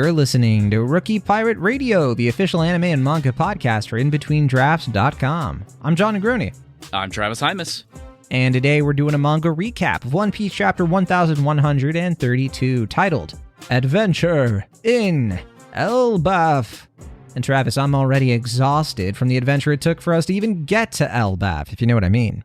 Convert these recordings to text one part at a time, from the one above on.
You're listening to Rookie Pirate Radio, the official anime and manga podcast for InBetweenDrafts.com. I'm John Negroni. I'm Travis Hymas. And today we're doing a manga recap of One Piece chapter 1132, titled Adventure in Elbaph. And Travis, I'm already exhausted from the adventure it took for us to even get to Elbaph, if you know what I mean.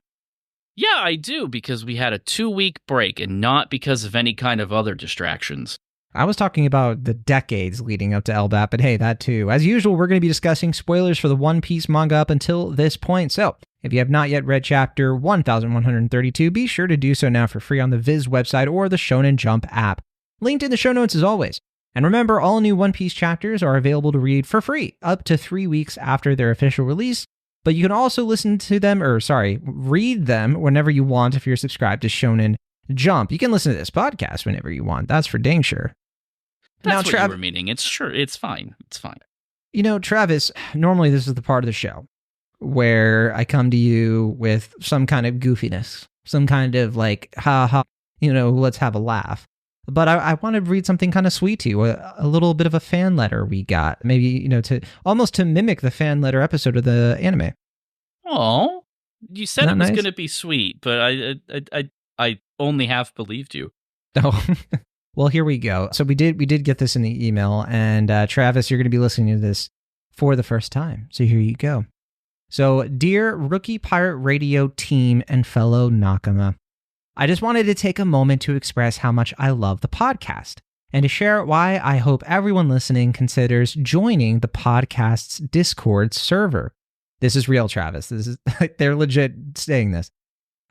Yeah, I do, because we had a 2-week break and not because of any kind of other distractions. I was talking about the decades leading up to Elbaph, but hey, that too. As usual, we're going to be discussing spoilers for the One Piece manga up until this point. So, if you have not yet read chapter 1132, be sure to do so now for free on the Viz website or the Shonen Jump app. Linked in the show notes as always. And remember, all new One Piece chapters are available to read for free up to 3 weeks after their official release. But you can also read them whenever you want if you're subscribed to Shonen Jump. You can listen to this podcast whenever you want. That's for dang sure. That's what you were meaning. It's fine. It's fine. You know, Travis, normally this is the part of the show where I come to you with some kind of goofiness, some kind of like, let's have a laugh. But I want to read something kind of sweet to you, a little bit of a fan letter we got, maybe, to mimic the fan letter episode of the anime. Oh, you said it was nice? going to be sweet, but I only half believed you. Oh. Well, here we go. So we did get this in the email, and Travis, you're going to be listening to this for the first time. So here you go. So, dear Rookie Pirate Radio team and fellow Nakama, I just wanted to take a moment to express how much I love the podcast and to share why I hope everyone listening considers joining the podcast's Discord server. This is real, Travis. They're legit saying this.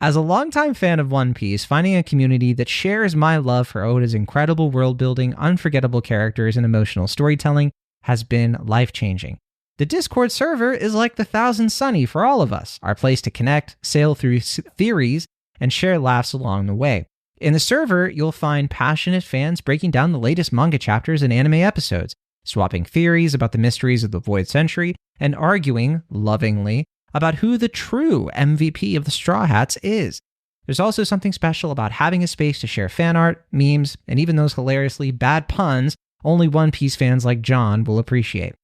As a longtime fan of One Piece, finding a community that shares my love for Oda's incredible world-building, unforgettable characters, and emotional storytelling has been life-changing. The Discord server is like the Thousand Sunny for all of us, our place to connect, sail through theories, and share laughs along the way. In the server, you'll find passionate fans breaking down the latest manga chapters and anime episodes, swapping theories about the mysteries of the Void Century, and arguing, lovingly, about who the true MVP of the Straw Hats is. There's also something special about having a space to share fan art, memes, and even those hilariously bad puns only One Piece fans like John will appreciate.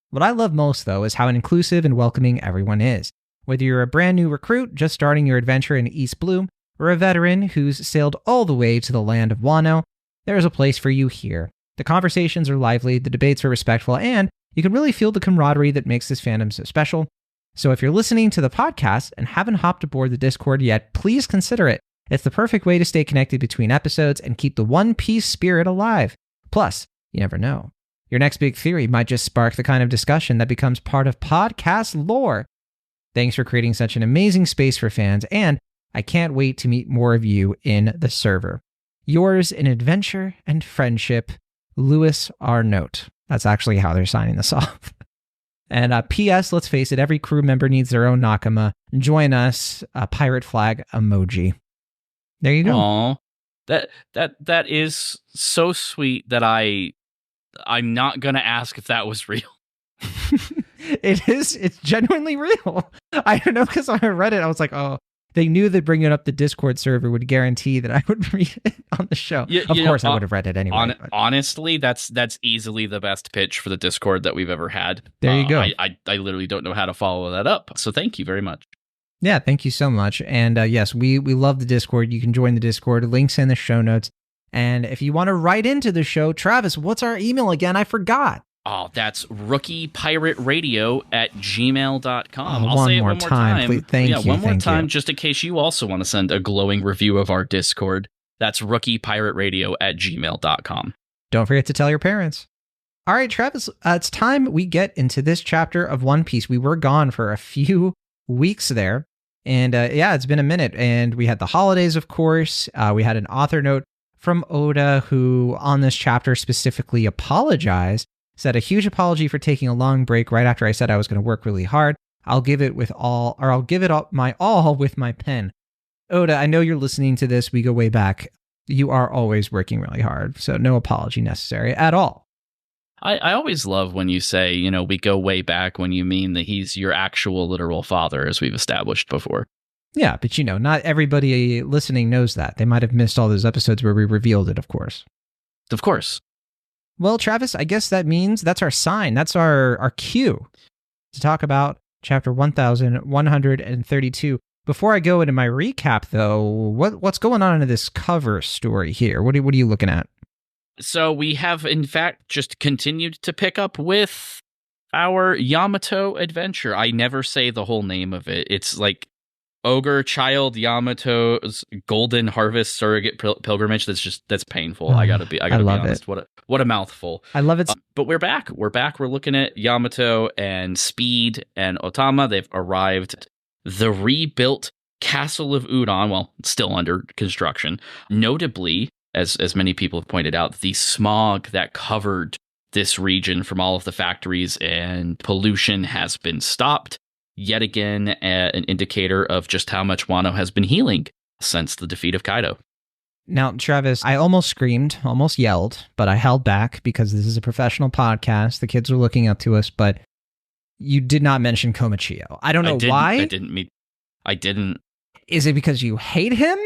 What I love most, though, is how inclusive and welcoming everyone is. Whether you're a brand new recruit just starting your adventure in East Blue, or a veteran who's sailed all the way to the land of Wano, there is a place for you here. The conversations are lively, the debates are respectful, and you can really feel the camaraderie that makes this fandom so special. So if you're listening to the podcast and haven't hopped aboard the Discord yet, please consider it. It's the perfect way to stay connected between episodes and keep the One Piece spirit alive. Plus, you never know. Your next big theory might just spark the kind of discussion that becomes part of podcast lore. Thanks for creating such an amazing space for fans, and I can't wait to meet more of you in the server. Yours in adventure and friendship, Louis Arnaut. That's actually how they're signing this off. And P.S., let's face it, every crew member needs their own Nakama. Join us, a pirate flag emoji. There you go. Aw, that is so sweet that I'm not going to ask if that was real. It is. It's genuinely real. I don't know, because when I read it, I was like, oh, they knew that bringing up the Discord server would guarantee that I would read it on the show. Of course, I would have read it anyway. Honestly, that's easily the best pitch for the Discord that we've ever had. There you go. I literally don't know how to follow that up. So thank you very much. Yeah, thank you so much. And yes, we love the Discord. You can join the Discord. Links in the show notes. And if you want to write into the show, Travis, what's our email again? I forgot. Oh, that's rookiepirateradio@gmail.com. I'll say it one more time. Please, thank you. One more time, just in case you also want to send a glowing review of our Discord. That's rookiepirateradio@gmail.com. Don't forget to tell your parents. All right, Travis, it's time we get into this chapter of One Piece. We were gone for a few weeks there. And it's been a minute. And we had the holidays, of course. We had an author note from Oda who, on this chapter, specifically apologized. Said a huge apology for taking a long break right after I said I was going to work really hard. I'll give it my all with my pen. Oda, I know you're listening to this. We go way back. You are always working really hard, so no apology necessary at all. I always love when you say, we go way back, when you mean that he's your actual literal father, as we've established before. Yeah, but not everybody listening knows that. They might have missed all those episodes where we revealed it, of course. Of course. Well, Travis, I guess that means that's our sign. That's our cue to talk about chapter 1132. Before I go into my recap, though, what's going on in this cover story here? What are you looking at? So we have, in fact, just continued to pick up with our Yamato adventure. I never say the whole name of it. It's like Ogre Child Yamato's Golden Harvest Surrogate Pilgrimage. That's painful. I gotta be honest. What a mouthful. I love it. But we're back. We're looking at Yamato and Speed and Otama. They've arrived at the rebuilt Castle of Udon. Well, it's still under construction. Notably, as many people have pointed out, the smog that covered this region from all of the factories and pollution has been stopped. Yet again, an indicator of just how much Wano has been healing since the defeat of Kaido. Now, Travis, I almost screamed, almost yelled, but I held back because this is a professional podcast. The kids are looking up to us, but you did not mention Komichio. I don't know why. I didn't. Is it because you hate him?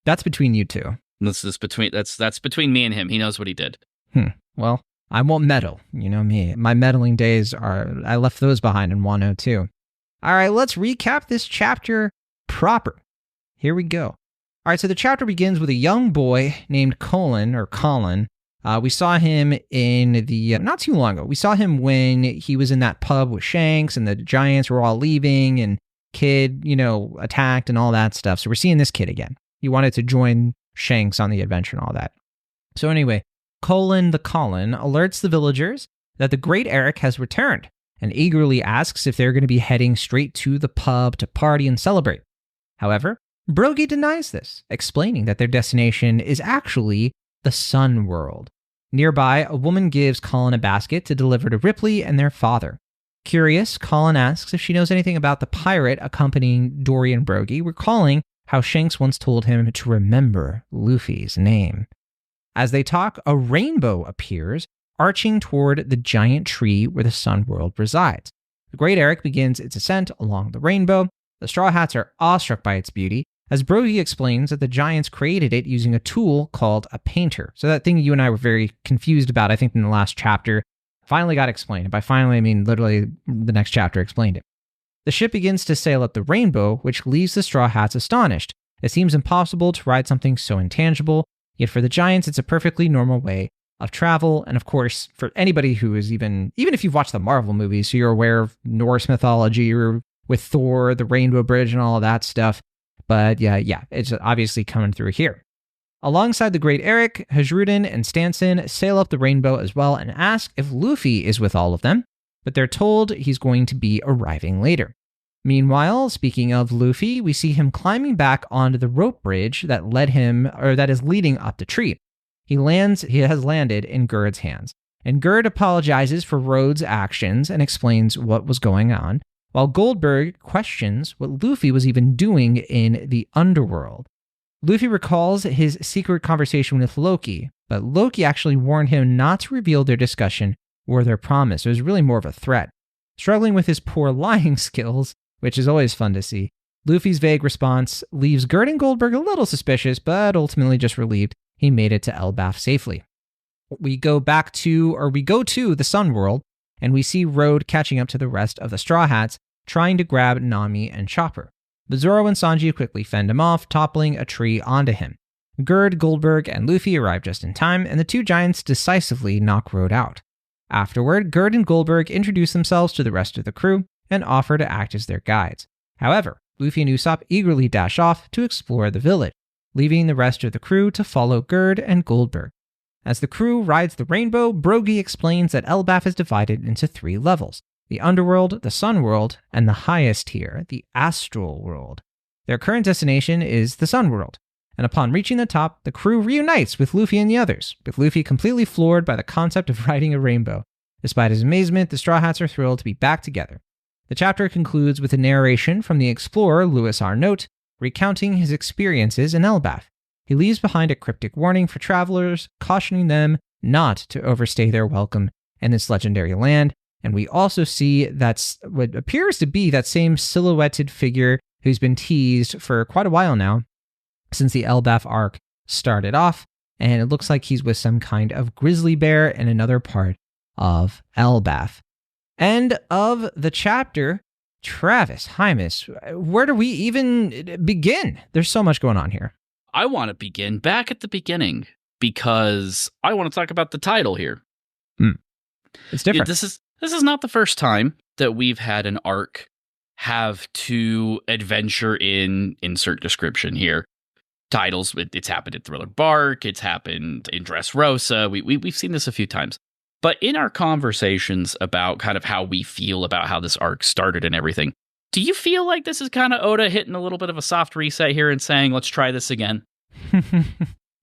That's between you two. That's between me and him. He knows what he did. Well, I won't meddle. You know me. My meddling days I left those behind in Wano too. All right, let's recap this chapter proper. Here we go. All right, so the chapter begins with a young boy named Colin. We saw him in the, not too long ago, we saw him when he was in that pub with Shanks and the giants were all leaving and kid, attacked and all that stuff. So we're seeing this kid again. He wanted to join Shanks on the adventure and all that. So anyway, Colin alerts the villagers that the Great Eric has returned and eagerly asks if they're going to be heading straight to the pub to party and celebrate. However, Brogy denies this, explaining that their destination is actually the Sun World. Nearby, a woman gives Colin a basket to deliver to Ripley and their father. Curious, Colin asks if she knows anything about the pirate accompanying Dory and Brogy, recalling how Shanks once told him to remember Luffy's name. As they talk, a rainbow appears, arching toward the giant tree where the Sun World resides. The Great Eric begins its ascent along the rainbow. The Straw Hats are awestruck by its beauty, as Brogy explains that the giants created it using a tool called a painter. So that thing you and I were very confused about, I think in the last chapter, finally got explained. And by finally, I mean literally the next chapter explained it. The ship begins to sail up the rainbow, which leaves the Straw Hats astonished. It seems impossible to ride something so intangible, yet for the giants, it's a perfectly normal way of travel. And of course, for anybody who is even if you've watched the Marvel movies, so you're aware of Norse mythology or with Thor, the Rainbow Bridge and all of that stuff. But yeah, it's obviously coming through here. Alongside the Great Eric, Hajrudin and Stanson sail up the rainbow as well and ask if Luffy is with all of them, but they're told he's going to be arriving later. Meanwhile, speaking of Luffy, we see him climbing back onto the rope bridge that is leading up the tree. He has landed in Gurd's hands, and Gurd apologizes for Rhodes' actions and explains what was going on, while Goldberg questions what Luffy was even doing in the underworld. Luffy recalls his secret conversation with Loki, but Loki actually warned him not to reveal their discussion or their promise. It was really more of a threat. Struggling with his poor lying skills, which is always fun to see, Luffy's vague response leaves Gerd and Goldberg a little suspicious, but ultimately just relieved he made it to Elbaph safely. We go to the Sun World, and we see Road catching up to the rest of the Straw Hats, trying to grab Nami and Chopper. But Zoro and Sanji quickly fend him off, toppling a tree onto him. Gerd, Goldberg, and Luffy arrive just in time, and the two giants decisively knock Road out. Afterward, Gerd and Goldberg introduce themselves to the rest of the crew and offer to act as their guides. However, Luffy and Usopp eagerly dash off to explore the village, leaving the rest of the crew to follow Gerd and Goldberg. As the crew rides the rainbow, Brogy explains that Elbaph is divided into 3 levels: the Underworld, the Sun World, and the highest tier, the Astral World. Their current destination is the Sun World, and upon reaching the top, the crew reunites with Luffy and the others, with Luffy completely floored by the concept of riding a rainbow. Despite his amazement, the Straw Hats are thrilled to be back together. The chapter concludes with a narration from the explorer Louis Arnault, recounting his experiences in Elbaph. He leaves behind a cryptic warning for travelers, cautioning them not to overstay their welcome in this legendary land. And we also see that's what appears to be that same silhouetted figure who's been teased for quite a while now, since the Elbaph arc started off. and it looks like he's with some kind of grizzly bear in another part of Elbaph. End of the chapter. Travis, Hymus, where do we even begin? There's so much going on here. I want to begin back at the beginning because I want to talk about the title here. It's different. This is not the first time that we've had an arc have to adventure in insert description here. Titles, it's happened in Thriller Bark, it's happened in Dressrosa. We've seen this a few times. But in our conversations about kind of how we feel about how this arc started and everything, do you feel like this is kind of Oda hitting a little bit of a soft reset here and saying, let's try this again?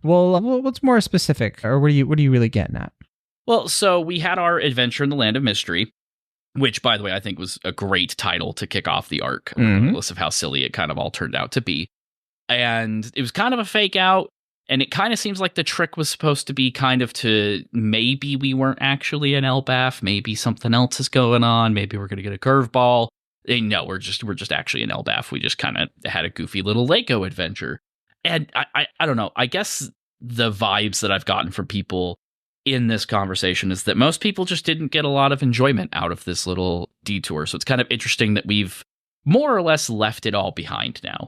Well, what's more specific, or what are you really getting at? Well, so we had our adventure in the Land of Mystery, which, by the way, I think was a great title to kick off the arc, regardless of how silly it kind of all turned out to be. And it was kind of a fake out. And it kind of seems like the trick was supposed to be kind of to maybe we weren't actually in Elbaph, maybe something else is going on, maybe we're going to get a curveball. And no, we're just actually in Elbaph. We just kind of had a goofy little Lego adventure. And I don't know. I guess the vibes that I've gotten from people in this conversation is that most people just didn't get a lot of enjoyment out of this little detour. So it's kind of interesting that we've more or less left it all behind now.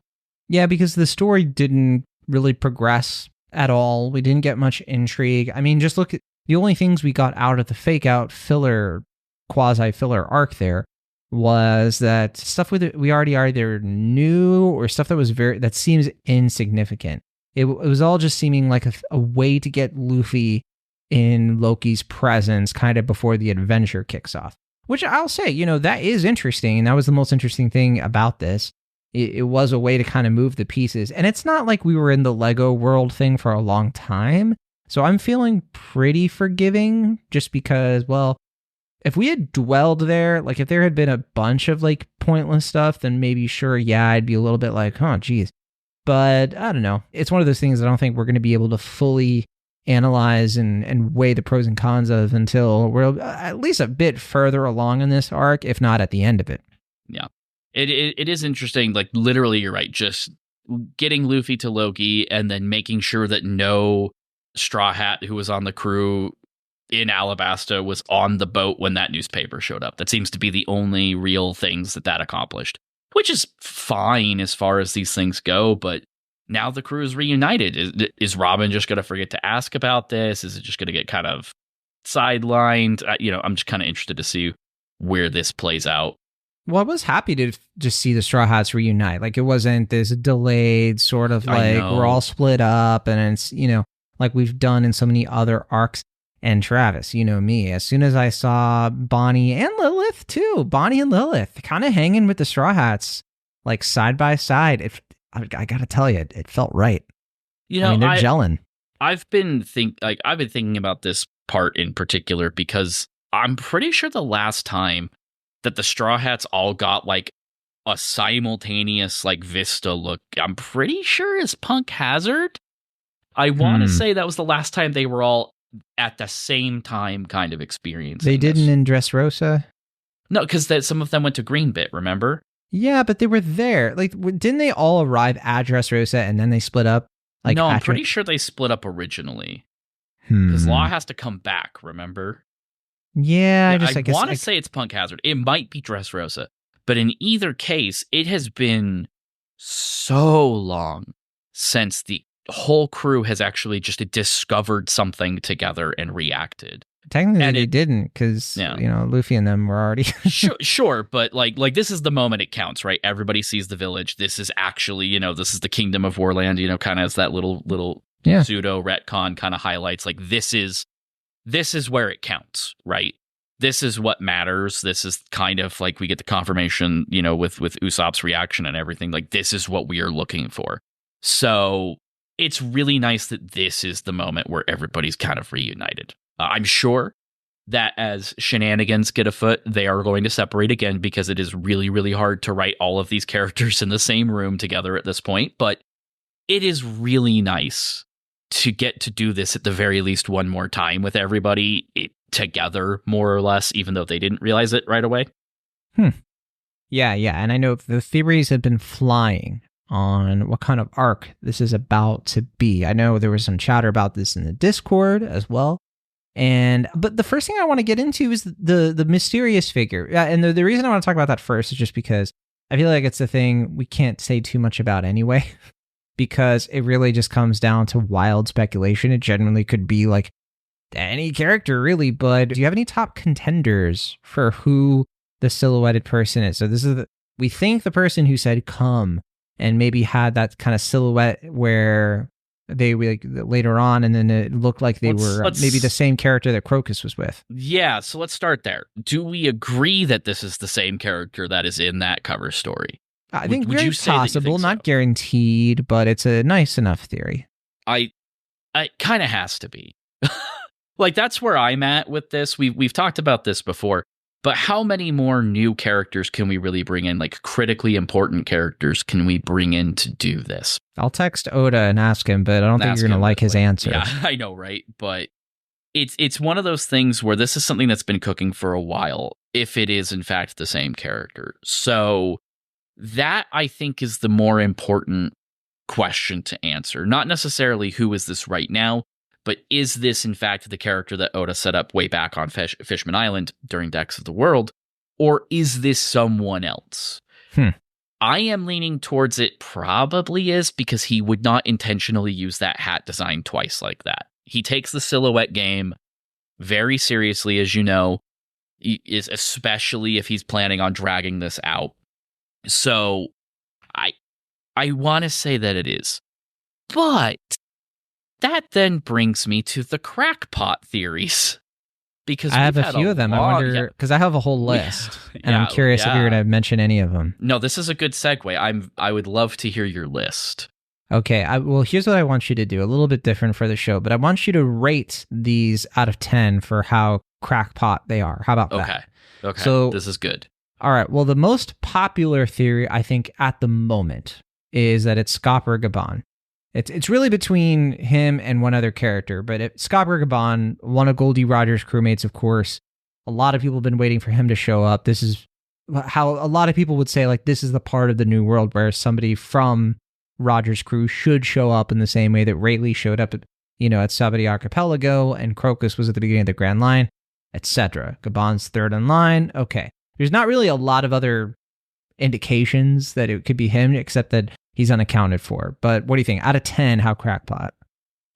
Yeah, because the story didn't really progress at all. We didn't get much intrigue. I mean, just look at the only things we got out of the fake out filler, quasi filler arc there was that stuff we already either knew or stuff that seems insignificant. It was all just seeming like a way to get Luffy in Loki's presence kind of before the adventure kicks off, which I'll say, that is interesting. And that was the most interesting thing about this. It was a way to kind of move the pieces. And it's not like we were in the Lego world thing for a long time. So I'm feeling pretty forgiving just because, well, if we had dwelled there, like if there had been a bunch of like pointless stuff, then maybe sure, yeah, I'd be a little bit like, oh, geez. But I don't know. It's one of those things I don't think we're going to be able to fully analyze and weigh the pros and cons of until we're at least a bit further along in this arc, if not at the end of it. Yeah. It is interesting, like literally you're right, just getting Luffy to Loki and then making sure that no Straw Hat who was on the crew in Alabasta was on the boat when that newspaper showed up. That seems to be the only real things that accomplished, which is fine as far as these things go, but now the crew is reunited. Is Robin just going to forget to ask about this? Is it just going to get kind of sidelined? I'm just kind of interested to see where this plays out. Well, I was happy to just see the Straw Hats reunite. Like, it wasn't this delayed sort of like we're all split up and it's, like we've done in so many other arcs. And Travis, me, as soon as I saw Bonnie and Lilith too, Bonnie and Lilith kind of hanging with the Straw Hats, like side by side, I got to tell you, it felt right. They're gelling. I've been thinking about this part in particular because I'm pretty sure the last time that the Straw Hats all got like a simultaneous like Vista look, I'm pretty sure is Punk Hazard. I want to say that was the last time they were all at the same time kind of experiencing They didn't in Dressrosa? No, because some of them went to Greenbit, remember? Yeah, but they were there. Like, didn't they all arrive at Dressrosa and then they split up? Like, no, I'm pretty sure they split up originally. Because Law has to come back, remember? Yeah, I want to say it's Punk Hazard. It might be Dressrosa. But in either case, it has been so long since the whole crew has actually just discovered something together and reacted. Technically, they didn't because Luffy and them were already sure, but like this is the moment it counts, right? Everybody sees the village. This is actually this is the Kingdom of Warland. Kind of as that little pseudo retcon kind of highlights. Like this is where it counts, right? This is what matters. This is kind of like we get the confirmation, with Usopp's reaction and everything. Like this is what we are looking for. So it's really nice that this is the moment where everybody's kind of reunited. I'm sure that as shenanigans get afoot, they are going to separate again because it is really, really hard to write all of these characters in the same room together at this point. But it is really nice to get to do this at the very least one more time with everybody together, more or less, even though they didn't realize it right away. Yeah. And I know the theories have been flying on what kind of arc this is about to be. I know there was some chatter about this in the Discord as well. But the first thing I want to get into is the mysterious figure. And the reason I want to talk about that first is just because I feel like it's a thing we can't say too much about anyway, because it really just comes down to wild speculation. It genuinely could be like any character, really. But do you have any top contenders for who the silhouetted person is? So this is we think the person who said come and maybe had that kind of silhouette where they like later on, and then it looked like they were maybe the same character that Crocus was with. Yeah, so let's start there. Do we agree that this is the same character that is in that cover story? I think very possible, not guaranteed, but it's a nice enough theory. I kind of has to be. Like, that's where I'm at with this. We've talked about this before, but how many more new characters can we really bring in? Like, critically important characters can we bring in to do this? I'll text Oda and ask him, but I don't think you're going to like his answer. Yeah, I know, right? But it's one of those things where this is something that's been cooking for a while, if it is, in fact, the same character. So that, I think, is the more important question to answer. Not necessarily who is this right now, but is this, in fact, the character that Oda set up way back on Fishman Island during Decks of the World? Or is this someone else? I am leaning towards it probably is, because he would not intentionally use that hat design twice like that. He takes the silhouette game very seriously, as you know, especially if he's planning on dragging this out. So I want to say that it is. But that then brings me to the crackpot theories. Because I have a few of them. I wonder, because I have a whole list, and I'm curious if you're going to mention any of them. No, this is a good segue. I would love to hear your list. Okay, well, here's what I want you to do. A little bit different for the show, but I want you to rate these out of 10 for how crackpot they are. How about that? Okay, so this is good. All right, well, the most popular theory, I think, at the moment is that it's Scopper Gabon. It's really between him and one other character, but Scopper Gabon, one of Goldie Roger's crewmates, of course. A lot of people have been waiting for him to show up. This is how a lot of people would say, like, this is the part of the new world where somebody from Roger's crew should show up in the same way that Rayleigh showed up at Sabati Archipelago, and Crocus was at the beginning of the Grand Line, etc. Gabon's third in line. Okay. There's not really a lot of other indications that it could be him, except that he's unaccounted for. But what do you think? Out of 10, how crackpot?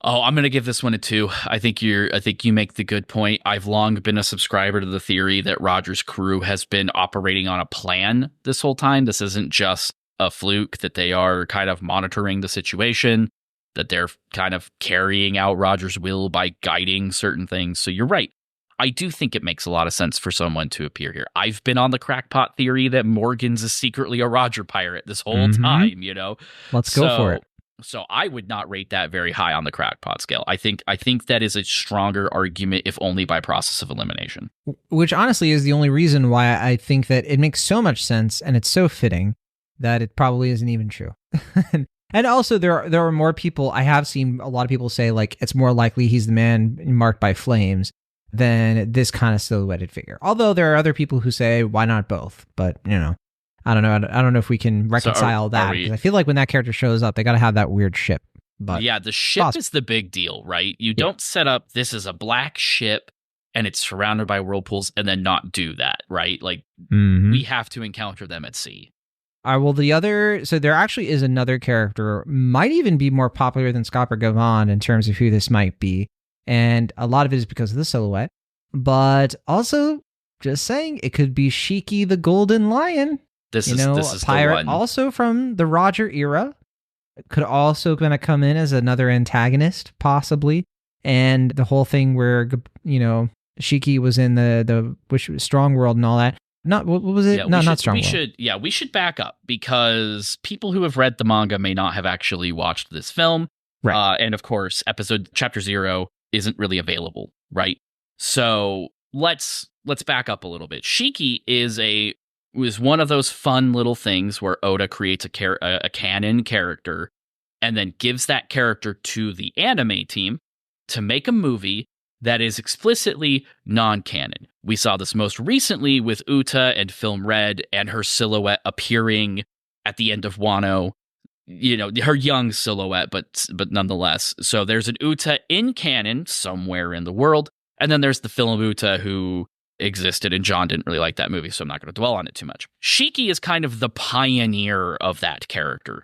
Oh, I'm going to give this one a 2. I think you make the good point. I've long been a subscriber to the theory that Roger's crew has been operating on a plan this whole time. This isn't just a fluke, that they are kind of monitoring the situation, that they're kind of carrying out Roger's will by guiding certain things. So you're right. I do think it makes a lot of sense for someone to appear here. I've been on the crackpot theory that Morgans is secretly a Roger pirate this whole time, Let's go for it. So I would not rate that very high on the crackpot scale. I think that is a stronger argument, if only by process of elimination. Which honestly is the only reason why I think that it makes so much sense, and it's so fitting that it probably isn't even true. And also there are more people. I have seen a lot of people say, like, it's more likely he's the man marked by flames than this kind of silhouetted figure. Although there are other people who say, why not both? But, I don't know. I don't know if we can reconcile that. Because I feel like when that character shows up, they got to have that weird ship. But yeah, the ship is the big deal, right? You don't set up, this is a black ship and it's surrounded by whirlpools, and then not do that, right? Like, we have to encounter them at sea. Well, so there actually is another character, might even be more popular than Scopper Gavon in terms of who this might be. And a lot of it is because of the silhouette. But also, just saying, it could be Shiki the Golden Lion. This is a pirate, the one. Also from the Roger era. Could also going to come in as another antagonist, possibly. And the whole thing where, Shiki was in the Strong World and all that. Not what was it? Not Strong World. We should back up, because people who have read the manga may not have actually watched this film. Right. And of course, chapter 0 isn't really available, right? So let's back up a little bit. Shiki was one of those fun little things where Oda creates a canon character and then gives that character to the anime team to make a movie that is explicitly non-canon. We saw this most recently with Uta and Film Red and her silhouette appearing at the end of Wano, her young silhouette, but nonetheless. So there's an Uta in canon somewhere in the world, and then there's the film Uta who existed, and John didn't really like that movie, so I'm not going to dwell on it too much. Shiki is kind of the pioneer of that character.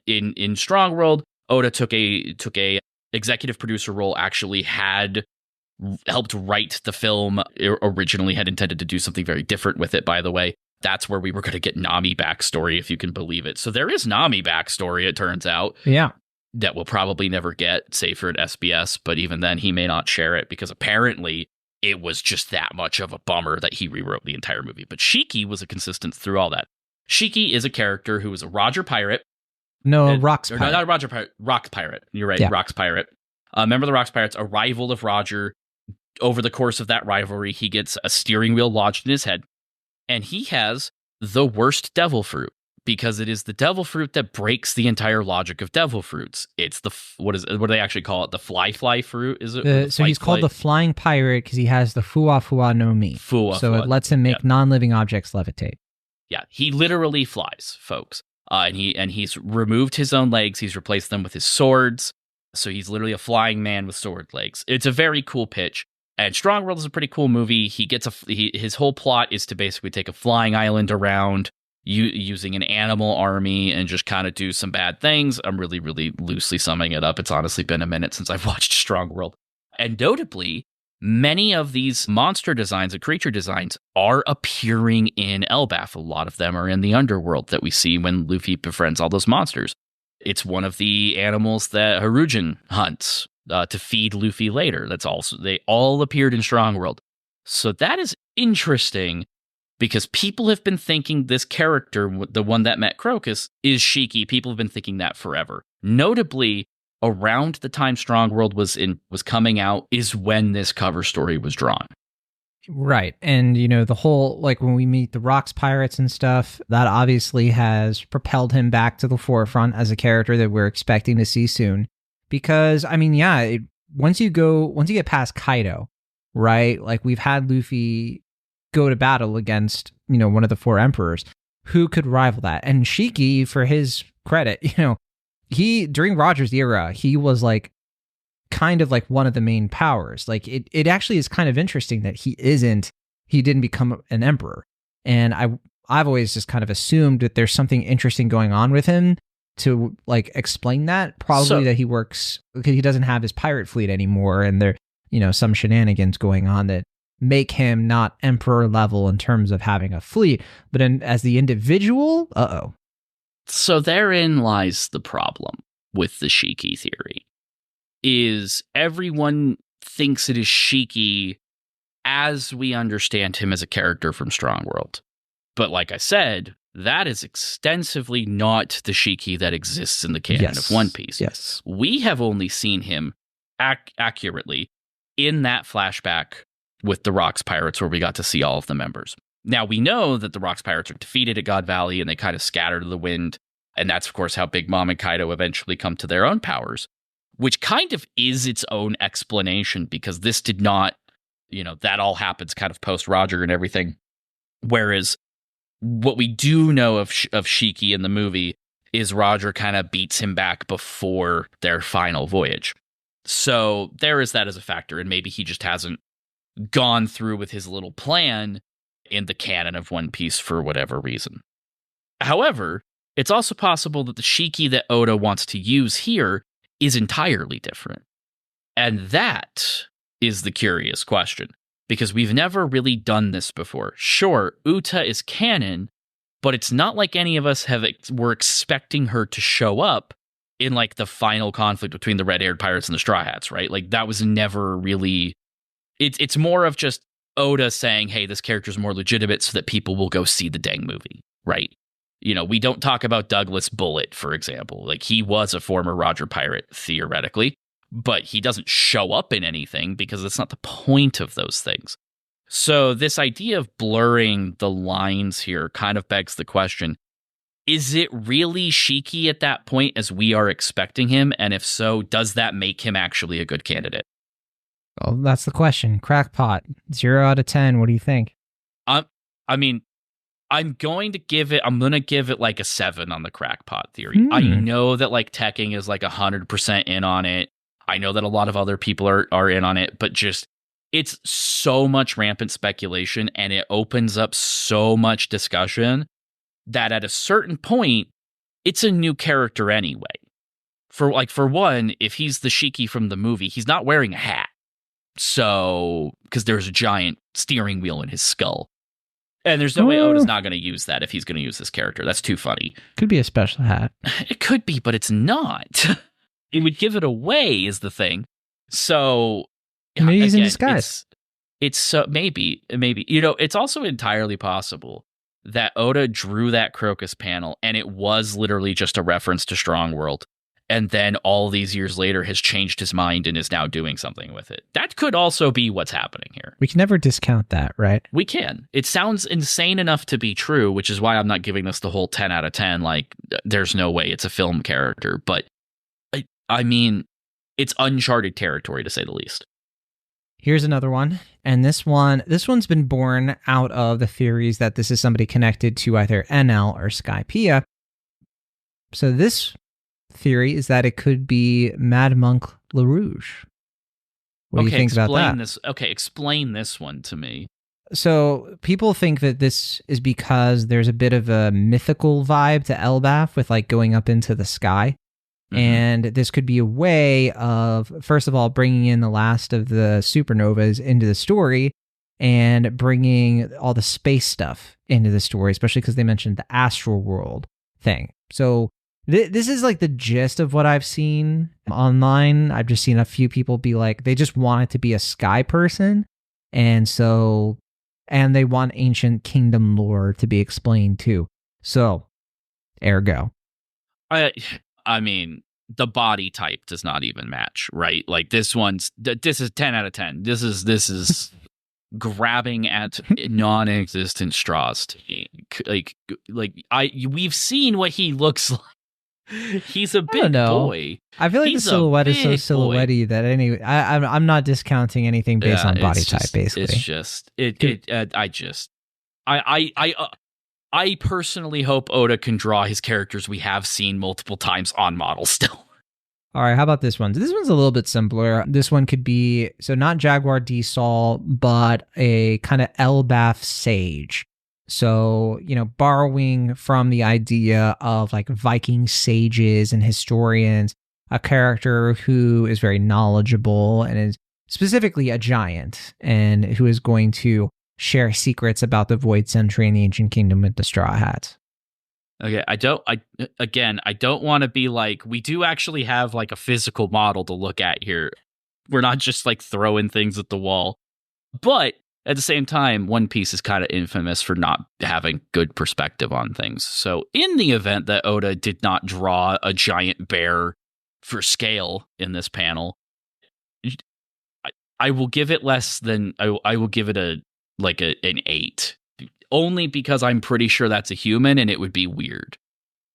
In Strong World, Oda took a executive producer role, actually had helped write the film, originally had intended to do something very different with it, by the way. That's where we were going to get Nami backstory, if you can believe it. So there is Nami backstory, it turns out. Yeah. That we'll probably never get, save for at SBS, but even then he may not share it because apparently it was just that much of a bummer that he rewrote the entire movie. But Shiki was a consistent through all that. Shiki is a character who was a Roger pirate. No, Rocks pirate. No, not a Roger pirate. Rock pirate. You're right, yeah. Rocks pirate. Member of the Rocks Pirates, a rival of Roger. Over the course of that rivalry, he gets a steering wheel lodged in his head. And he has the worst devil fruit, because it is the devil fruit that breaks the entire logic of devil fruits. It's what do they actually call it? The fly fruit? Is it? So he's called the flying pirate because he has the Fuwa no Mi. So it lets him make non-living objects levitate. Yeah, he literally flies, folks. And he's removed his own legs. He's replaced them with his swords. So he's literally a flying man with sword legs. It's a very cool pitch. And Strong World is a pretty cool movie. He gets his whole plot is to basically take a flying island around using an animal army and just kind of do some bad things. I'm really, really loosely summing it up. It's honestly been a minute since I've watched Strong World. And notably, many of these monster designs and creature designs are appearing in Elbaph. A lot of them are in the underworld that we see when Luffy befriends all those monsters. It's one of the animals that Harujin hunts to feed Luffy later. They all appeared in Strong World. So that is interesting because people have been thinking this character, the one that met Crocus, is Shiki. People have been thinking that forever. Notably, around the time Strong World was coming out is when this cover story was drawn. Right. And, the whole, like when we meet the Rocks Pirates and stuff, that obviously has propelled him back to the forefront as a character that we're expecting to see soon. Because, once you get past Kaido, right? Like we've had Luffy go to battle against, one of the four emperors. Who could rival that? And Shiki, for his credit, during Roger's era, he was like kind of like one of the main powers. Like it actually is kind of interesting that he didn't become an emperor. And I've always just kind of assumed that there's something interesting going on with him to like explain that. Probably that he works because he doesn't have his pirate fleet anymore. And there, some shenanigans going on that make him not emperor level in terms of having a fleet, but as the individual, So therein lies the problem with the Shiki theory. Is everyone thinks it is Shiki as we understand him as a character from Strong World. But like I said, that is extensively not the Shiki that exists in the canon of One Piece. Yes. We have only seen him accurately in that flashback with the Rocks Pirates where we got to see all of the members. Now, we know that the Rocks Pirates are defeated at God Valley and they kind of scatter to the wind. And that's, of course, how Big Mom and Kaido eventually come to their own powers, which kind of is its own explanation because this did not, that all happens kind of post-Roger and everything. Whereas what we do know of Shiki in the movie is Roger kind of beats him back before their final voyage. So there is that as a factor, and maybe he just hasn't gone through with his little plan in the canon of One Piece for whatever reason. However, it's also possible that the Shiki that Oda wants to use here is entirely different. And that is the curious question, because we've never really done this before. Sure, Uta is canon, but it's not like any of us were expecting her to show up in like the final conflict between the red-haired pirates and the Straw Hats, right? Like that was never really... It's more of just Oda saying, hey, this character's more legitimate so that people will go see the dang movie, right? We don't talk about Douglas Bullet, for example. Like, he was a former Roger pirate, theoretically, but he doesn't show up in anything because that's not the point of those things. So this idea of blurring the lines here kind of begs the question, is it really Shiki at that point as we are expecting him? And if so, does that make him actually a good candidate? Well, that's the question. Crackpot. 0 out of 10. What do you think? I I'm going to give it like a 7 on the crackpot theory. I know that like Tekking is like 100% in on it. I know that a lot of other people are in on it, but just it's so much rampant speculation and it opens up so much discussion that at a certain point, it's a new character anyway. For one, if he's the Shiki from the movie, he's not wearing a hat. So, because there's a giant steering wheel in his skull. And there's no way Oda's not going to use that if he's going to use this character. That's too funny. Could be a special hat. It could be, but it's not. It would give it away is the thing. So, maybe he's in disguise. It's so maybe. It's also entirely possible that Oda drew that Crocus panel and it was literally just a reference to Strong World. And then all these years later has changed his mind and is now doing something with it. That could also be what's happening here. We can never discount that, right? We can. It sounds insane enough to be true, which is why I'm not giving this the whole 10 out of 10. Like, there's no way it's a film character. But, I mean, it's uncharted territory, to say the least. Here's another one. And this one's been born out of the theories that this is somebody connected to either NL or Skypiea. So this theory is that it could be Mad Monk LaRouge. What do you think about that? Explain this one to me. So people think that this is because there's a bit of a mythical vibe to Elbaph with like going up into the sky. Mm-hmm. And this could be a way of, first of all, bringing in the last of the supernovas into the story and bringing all the space stuff into the story, especially because they mentioned the astral world thing. So this is like the gist of what I've seen online. I've just seen a few people be like, they just want it to be a sky person. And they want ancient kingdom lore to be explained too. So, ergo. I mean, the body type does not even match, right? Like this is 10 out of 10. This is grabbing at non-existent straws to me. We've seen what he looks like. He's a big boy. I feel like the silhouette is so silhouette-y that anyway, I'm not discounting anything based on body type. Basically, it's just I personally hope Oda can draw his characters we have seen multiple times on model still. All right, how about this one? This one's a little bit simpler. This one could be, so not Jaguar D Sol, but a kind of Elbaph sage. So, borrowing from the idea of like Viking sages and historians, a character who is very knowledgeable and is specifically a giant and who is going to share secrets about the Void Century and the Ancient Kingdom with the Straw Hats. Okay, I don't want to be like, we do actually have like a physical model to look at here. We're not just like throwing things at the wall. But at the same time, One Piece is kind of infamous for not having good perspective on things. So in the event that Oda did not draw a giant bear for scale in this panel, I will give it less than, I will give it an 8. Only because I'm pretty sure that's a human and it would be weird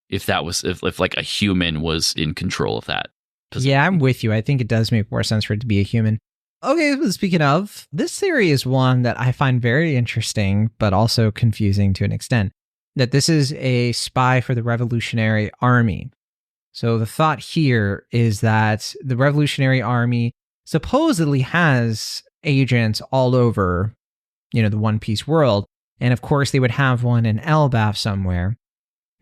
if like a human was in control of that. Yeah, I'm with you. I think it does make more sense for it to be a human. Okay, speaking of, this theory is one that I find very interesting, but also confusing to an extent, that this is a spy for the Revolutionary Army. So the thought here is that the Revolutionary Army supposedly has agents all over, the One Piece world. And of course, they would have one in Elbaph somewhere.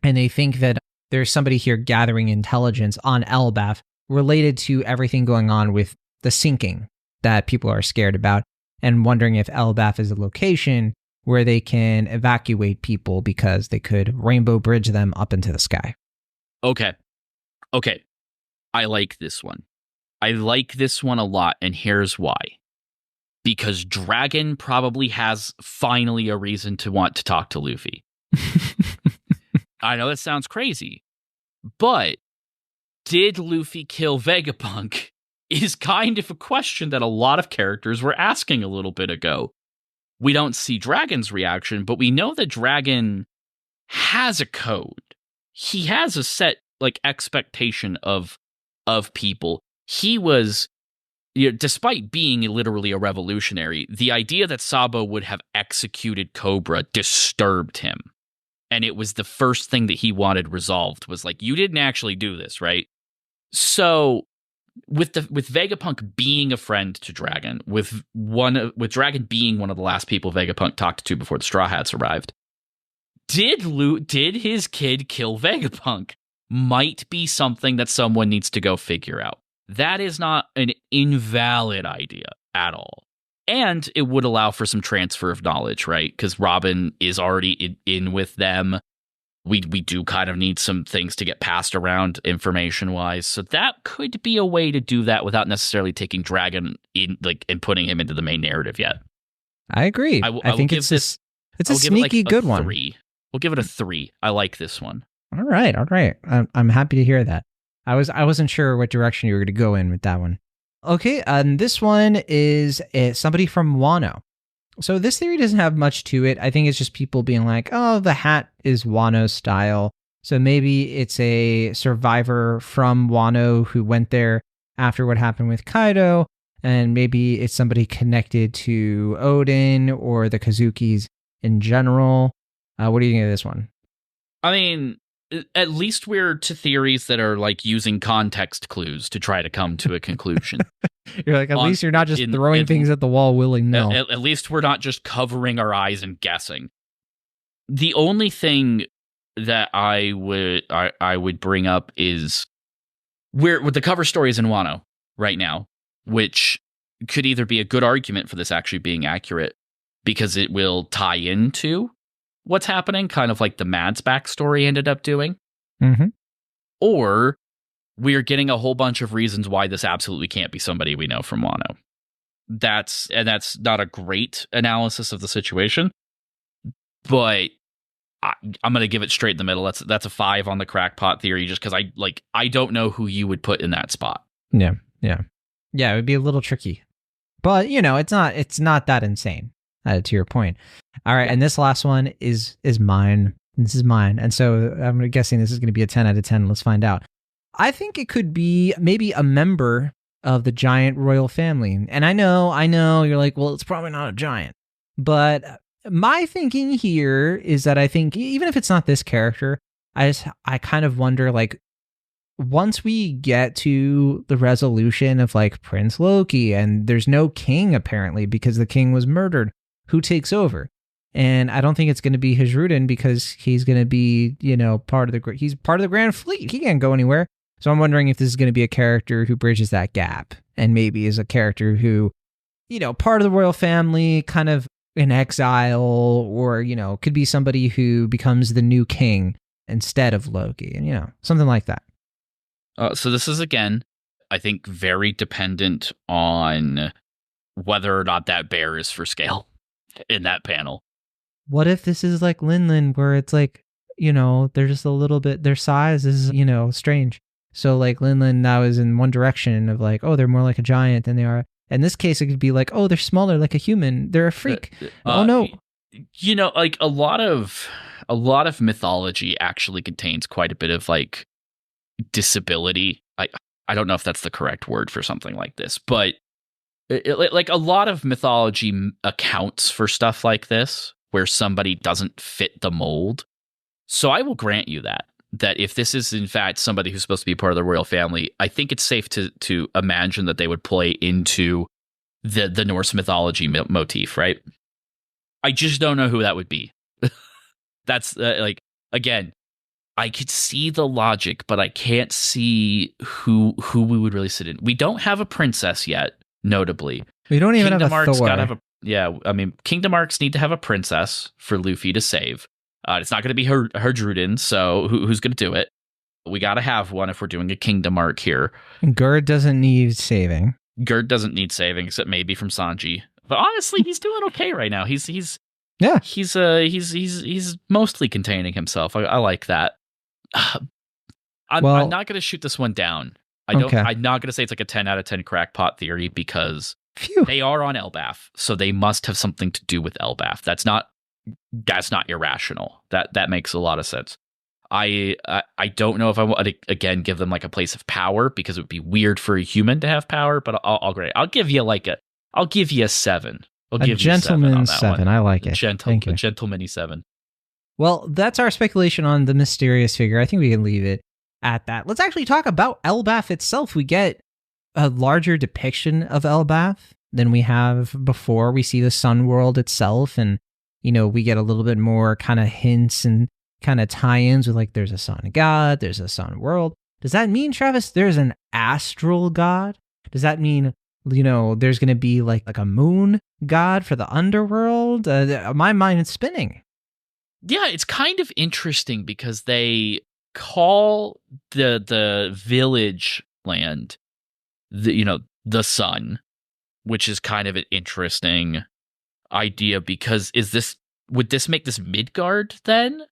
And they think that there's somebody here gathering intelligence on Elbaph related to everything going on with the sinking that people are scared about, and wondering if Elbaph is a location where they can evacuate people because they could rainbow bridge them up into the sky. Okay. I like this one. I like this one a lot, and here's why. Because Dragon probably has finally a reason to want to talk to Luffy. I know that sounds crazy, but did Luffy kill Vegapunk is kind of a question that a lot of characters were asking a little bit ago. We don't see Dragon's reaction, but we know that Dragon has a code. He has a set expectation of people. He was, despite being literally a revolutionary, the idea that Sabo would have executed Cobra disturbed him. And it was the first thing that he wanted resolved was like, you didn't actually do this, right? So with Vegapunk being a friend to Dragon, with Dragon being one of the last people Vegapunk talked to before the Straw Hats arrived, did his kid kill Vegapunk? Might be something that someone needs to go figure out. That is not an invalid idea at all. And it would allow for some transfer of knowledge, right? Because Robin is already in with them. We do kind of need some things to get passed around information-wise. So that could be a way to do that without necessarily taking Dragon in, like, and putting him into the main narrative yet. I agree. I think it's a sneaky good one. 3. We'll give it a 3. I like this one. All right. I'm happy to hear that. I wasn't sure what direction you were going to go in with that one. Okay, and this one is somebody from Wano. So this theory doesn't have much to it. I think it's just people being like, oh, the hat is Wano style. So maybe it's a survivor from Wano who went there after what happened with Kaido. And maybe it's somebody connected to Odin or the Kazukis in general. What do you think of this one? I mean, at least we're to theories that are like using context clues to try to come to a conclusion. You're like, at least you're not just throwing things at the wall willy-nilly. At least we're not just covering our eyes and guessing. The only thing that I would bring up is with the cover stories in Wano right now, which could either be a good argument for this actually being accurate because it will tie into what's happening, kind of like the Mads backstory ended up doing. Mm-hmm. Or we are getting a whole bunch of reasons why this absolutely can't be somebody we know from Wano. That's not a great analysis of the situation, but I'm going to give it straight in the middle. That's a 5 on the crackpot theory, just because I don't know who you would put in that spot. Yeah. It would be a little tricky, but it's not that insane. To your point. All right, and this last one is mine. This is mine, and so I'm guessing this is going to be a 10 out of 10. Let's find out. I think it could be maybe a member of the giant royal family. And I know, you're like, well, it's probably not a giant. But my thinking here is that I think even if it's not this character, I kind of wonder, like, once we get to the resolution of like Prince Loki and there's no king apparently because the king was murdered, who takes over? And I don't think it's going to be Hijruden because he's going to be, part of the Grand Fleet. He can't go anywhere. So I'm wondering if this is going to be a character who bridges that gap and maybe is a character who, part of the royal family, kind of in exile, or, could be somebody who becomes the new king instead of Loki, and, something like that. So this is, again, I think very dependent on whether or not that bear is for scale in that panel. What if this is like Linlin, where it's like, they're just a little bit, their size is, strange. So like Linlin now is in one direction of like, oh, they're more like a giant than they are. In this case, it could be like, oh, they're smaller, like a human. They're a freak. Oh no. Like a lot of mythology actually contains quite a bit of like disability. I don't know if that's the correct word for something like this, but like a lot of mythology accounts for stuff like this where somebody doesn't fit the mold. So I will grant you that if this is in fact somebody who's supposed to be part of the royal family, I think it's safe to imagine that they would play into the Norse mythology motif, right? I just don't know who that would be. That's like, again, I could see the logic, but I can't see who we would really sit in. We don't have a princess yet, notably. We don't even Kingdom have a Thor. Kingdom Arcs need to have a princess for Luffy to save. It's not going to be Hijruden, so who's going to do it? We got to have one if we're doing a Kingdom Arc here. Gerd doesn't need saving. Gerd doesn't need saving, except maybe from Sanji. But honestly, he's doing okay right now. He's mostly containing himself. I like that. I'm not going to shoot this one down. I'm not going to say it's like a 10 out of 10 crackpot theory because they are on Elbaph, so they must have something to do with Elbaph. That's not irrational. That makes a lot of sense. I don't know if I want to again give them like a place of power because it would be weird for a human to have power. But I'll give you a 7. A gentleman's 7. I like it. A gentlemanly 7. Well, that's our speculation on the mysterious figure. I think we can leave it at that. Let's actually talk about Elbaph itself. We get a larger depiction of Elbaph than we have before. We see the sun world itself, and we get a little bit more kind of hints and kind of tie-ins with like there's a sun god, there's a sun world. Does that mean, Travis, there's an astral god? Does that mean there's going to be like a moon god for the underworld? My mind is spinning. Yeah, it's kind of interesting because they call the village land the sun, which is kind of an interesting idea because would this make this Midgard then?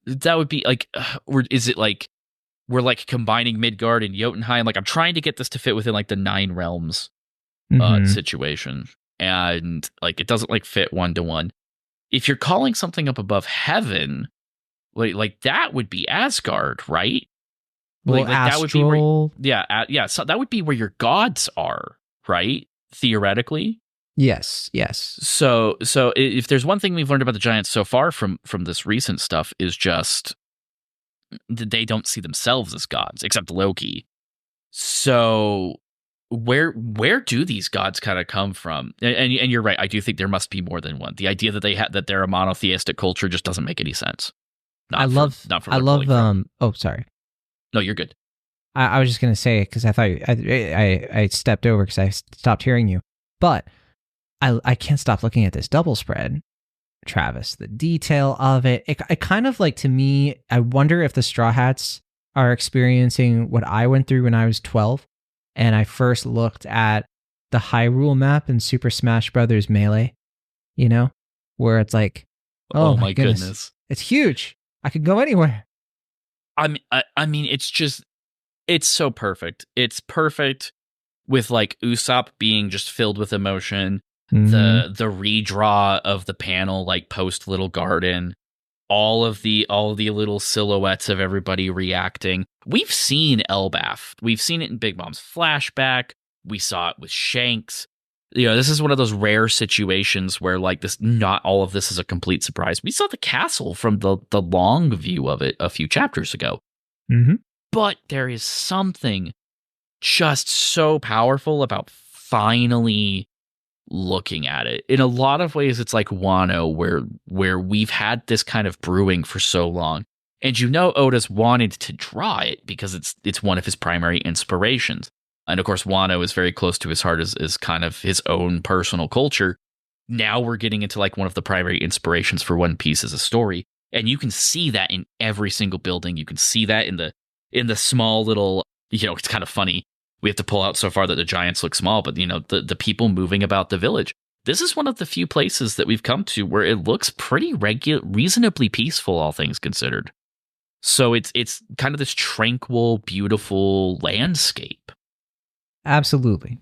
That would be like, or is it like we're like combining Midgard and Jotunheim? Like I'm trying to get this to fit within like the 9 realms situation, and like it doesn't like fit 1-to-1. If you're calling something up above heaven, like that would be Asgard, right? Well, that would be where, so that would be where your gods are, right? Theoretically. Yes. So if there's one thing we've learned about the giants so far from this recent stuff is just that they don't see themselves as gods, except Loki. So where do these gods kind of come from? And you're right. I do think there must be more than one. The idea that that they're a monotheistic culture just doesn't make any sense. I love. Oh, sorry. No, you're good. I was just gonna say because I thought I stepped over because I stopped hearing you, but I can't stop looking at this double spread, Travis. The detail of it kind of like, to me, I wonder if the Straw Hats are experiencing what I went through when I was 12. And I first looked at the Hyrule map in Super Smash Bros. Melee, where it's like, oh my goodness. It's huge. I could go anywhere. I mean, it's so perfect. It's perfect with like Usopp being just filled with emotion. The redraw of the panel, like post Little Garden, all of the little silhouettes of everybody reacting. We've seen Elbaph. We've seen it in Big Mom's flashback. We saw it with Shanks. This is one of those rare situations where like this, not all of this is a complete surprise. We saw the castle from the long view of it a few chapters ago. But there is something just so powerful about finally looking at it. In a lot of ways, it's like Wano, where we've had this kind of brewing for so long. And Oda's wanted to draw it because it's one of his primary inspirations. And of course, Wano is very close to his heart as kind of his own personal culture. Now we're getting into like one of the primary inspirations for One Piece as a story. And you can see that in every single building. You can see that in the small little, it's kind of funny. We have to pull out so far that the giants look small, but the people moving about the village. This is one of the few places that we've come to where it looks pretty reasonably peaceful, all things considered. So it's kind of this tranquil, beautiful landscape. Absolutely.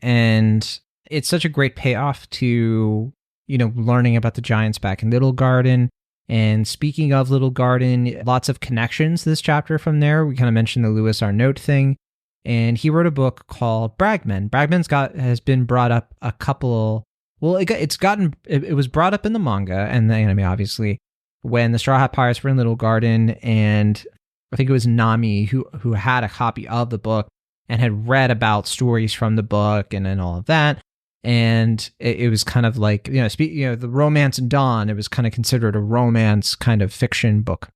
And it's such a great payoff to, learning about the giants back in Little Garden. And speaking of Little Garden, lots of connections this chapter from there. We kind of mentioned the Louis Arnault thing. And he wrote a book called Bragman. Bragman's has been brought up a couple. Well, it was brought up in the manga and the anime, obviously, when the Straw Hat Pirates were in Little Garden, and I think it was Nami who had a copy of the book and had read about stories from the book and all of that. And it was kind of like the Romance in Dawn. It was kind of considered a romance kind of fiction book.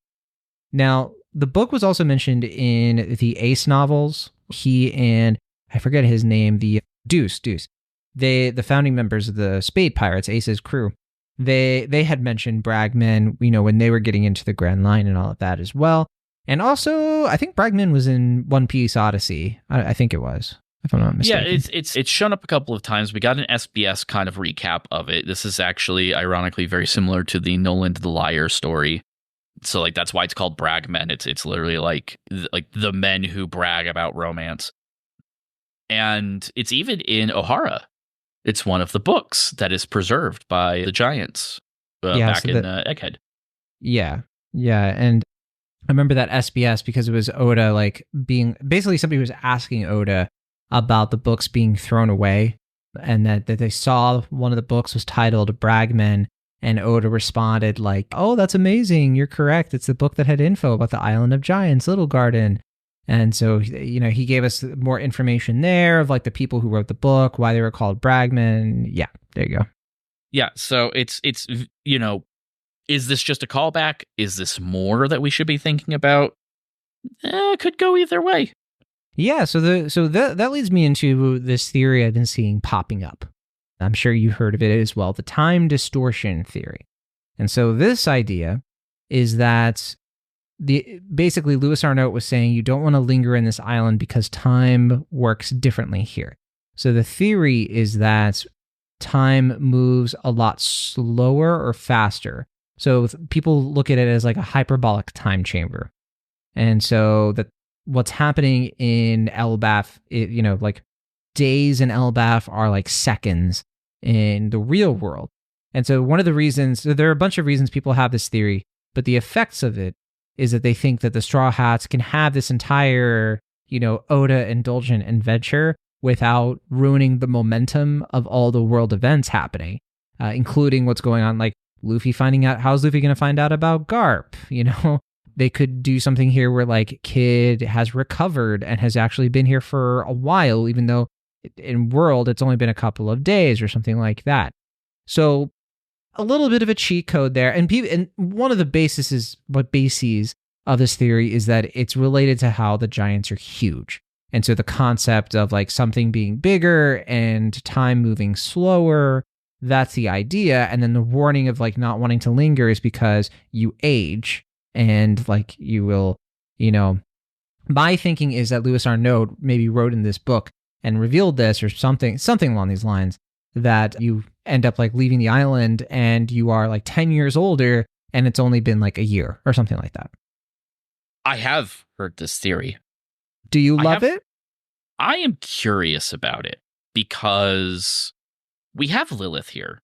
Now, the book was also mentioned in the Ace novels. He and I forget his name, the Deuce. The founding members of the Spade Pirates, Ace's crew. They had mentioned Bragman, when they were getting into the Grand Line and all of that as well. And also, I think Bragman was in One Piece Odyssey. I think it was, if I'm not mistaken. Yeah, it's shown up a couple of times. We got an SBS kind of recap of it. This is actually, ironically, very similar to the Noland the Liar story. So like that's why it's called Bragmen. It's literally like the men who brag about romance. And it's even in Ohara. It's one of the books that is preserved by the giants back in Egghead. Yeah, and I remember that SBS because it was Oda like being basically somebody was asking Oda about the books being thrown away, and that they saw one of the books was titled Bragmen, And Oda responded like, "Oh, that's amazing. You're correct. It's the book that had info about the Island of Giants, Little Garden." And so, he gave us more information there of like the people who wrote the book, why they were called Bragman. Yeah, there you go. Yeah, so it's is this just a callback? Is this more that we should be thinking about? Could go either way. Yeah, so that leads me into this theory I've been seeing popping up. I'm sure you've heard of it as well, the time distortion theory. And so this idea is that basically Lewis Arnott was saying you don't want to linger in this island because time works differently here. So the theory is that time moves a lot slower or faster. So people look at it as like a hyperbolic time chamber. And so that what's happening in Elbaph, like days in Elbaph are like seconds in the real world. And so one of the reasons, there are a bunch of reasons people have this theory, but the effects of it is that they think that the Straw Hats can have this entire, Oda indulgent adventure without ruining the momentum of all the world events happening, including what's going on, like Luffy finding out, how's Luffy going to find out about Garp? They could do something here where like Kid has recovered and has actually been here for a while, even though in world it's only been a couple of days or something like that. So a little bit of a cheat code there. And one of the bases of this theory is that it's related to how the giants are huge. And so the concept of like something being bigger and time moving slower, that's the idea. And then the warning of like not wanting to linger is because you age and like you will, my thinking is that Lewis Arnott maybe wrote in this book and revealed this or something along these lines, that you end up like leaving the island and you are like 10 years older and it's only been like a year or something like that. I have heard this theory. Do you love it? I am curious about it because we have Lilith here.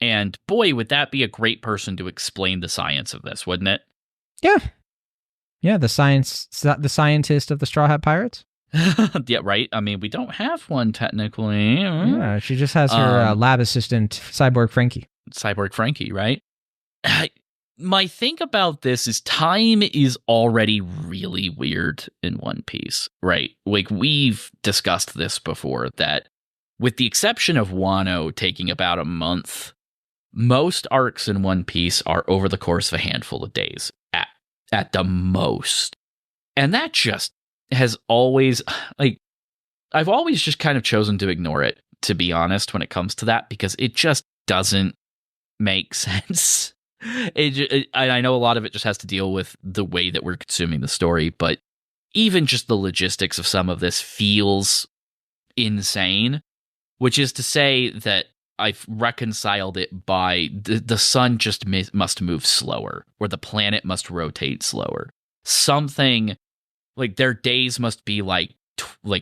And boy, would that be a great person to explain the science of this, wouldn't it? Yeah. Yeah, the scientist of the Straw Hat Pirates. Yeah, right. I mean, we don't have one technically. Yeah, she just has her lab assistant, Cyborg Frankie, right? My think about this is time is already really weird in One Piece, right? Like we've discussed this before, that with the exception of Wano taking about a month, most arcs in One Piece are over the course of a handful of days at the most. And that just has always, like, I've always just kind of chosen to ignore it, to be honest, when it comes to that, because it just doesn't make sense. I know a lot of it just has to deal with the way that we're consuming the story, but even just the logistics of some of this feels insane, which is to say that I've reconciled it by the sun just must move slower, or the planet must rotate slower. Something like their days must be like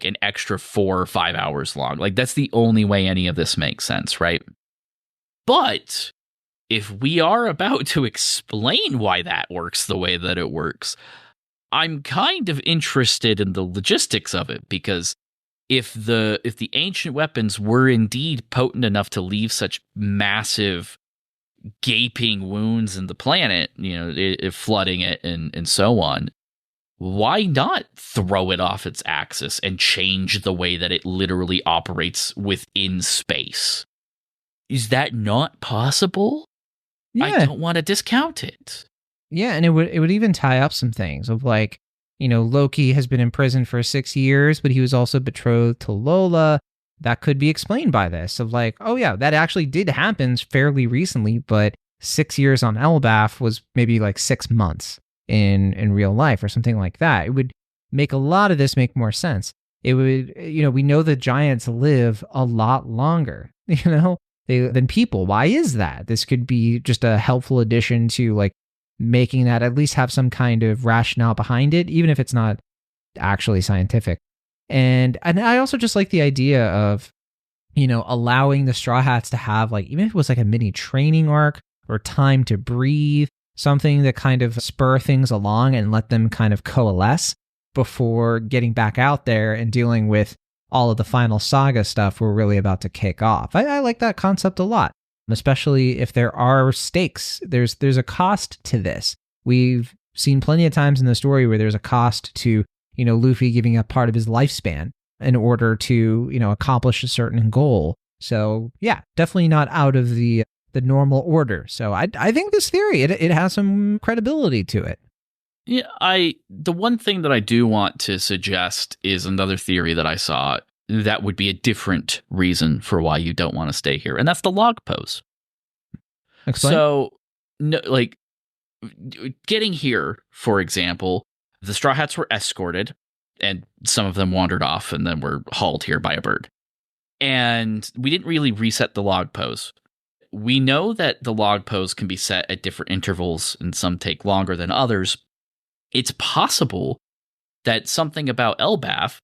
an extra 4 or 5 hours long. Like that's the only way any of this makes sense, right? But if we are about to explain why that works the way that it works, I'm kind of interested in the logistics of it, because if the ancient weapons were indeed potent enough to leave such massive gaping wounds in the planet, flooding it and so on, why not throw it off its axis and change the way that it literally operates within space? Is that not possible? Yeah. I don't want to discount it. Yeah, and it would even tie up some things of like, Loki has been in prison for 6 years, but he was also betrothed to Lola. That could be explained by this of like, oh yeah, that actually did happen fairly recently, but 6 years on Elbaph was maybe like 6 months in real life or something like that. It would make a lot of this make more sense. It would, we know the giants live a lot longer, than people. Why is that? This could be just a helpful addition to like making that at least have some kind of rationale behind it, even if it's not actually scientific. And I also just like the idea of, allowing the Straw Hats to have like, even if it was like a mini training arc or time to breathe, something that kind of spur things along and let them kind of coalesce before getting back out there and dealing with all of the final saga stuff we're really about to kick off. I like that concept a lot. especially if there are stakes. There's a cost to this. We've seen plenty of times in the story where there's a cost to, Luffy giving up part of his lifespan in order to, accomplish a certain goal. So yeah, definitely not out of the normal order. So I think this theory, it has some credibility to it. Yeah, the one thing that I do want to suggest is another theory that I saw that would be a different reason for why you don't want to stay here, and that's the log pose. Explain. So, no, like getting here, for example, the Straw Hats were escorted, and some of them wandered off and then were hauled here by a bird. And we didn't really reset the log pose. We know that the log pose can be set at different intervals, and some take longer than others. It's possible that something about Elbaph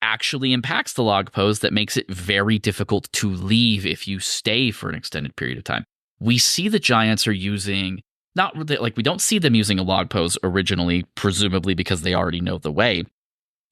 actually impacts the log pose that makes it very difficult to leave if you stay for an extended period of time. We see the giants are using, not really, like we don't see them using a log pose originally, presumably because they already know the way,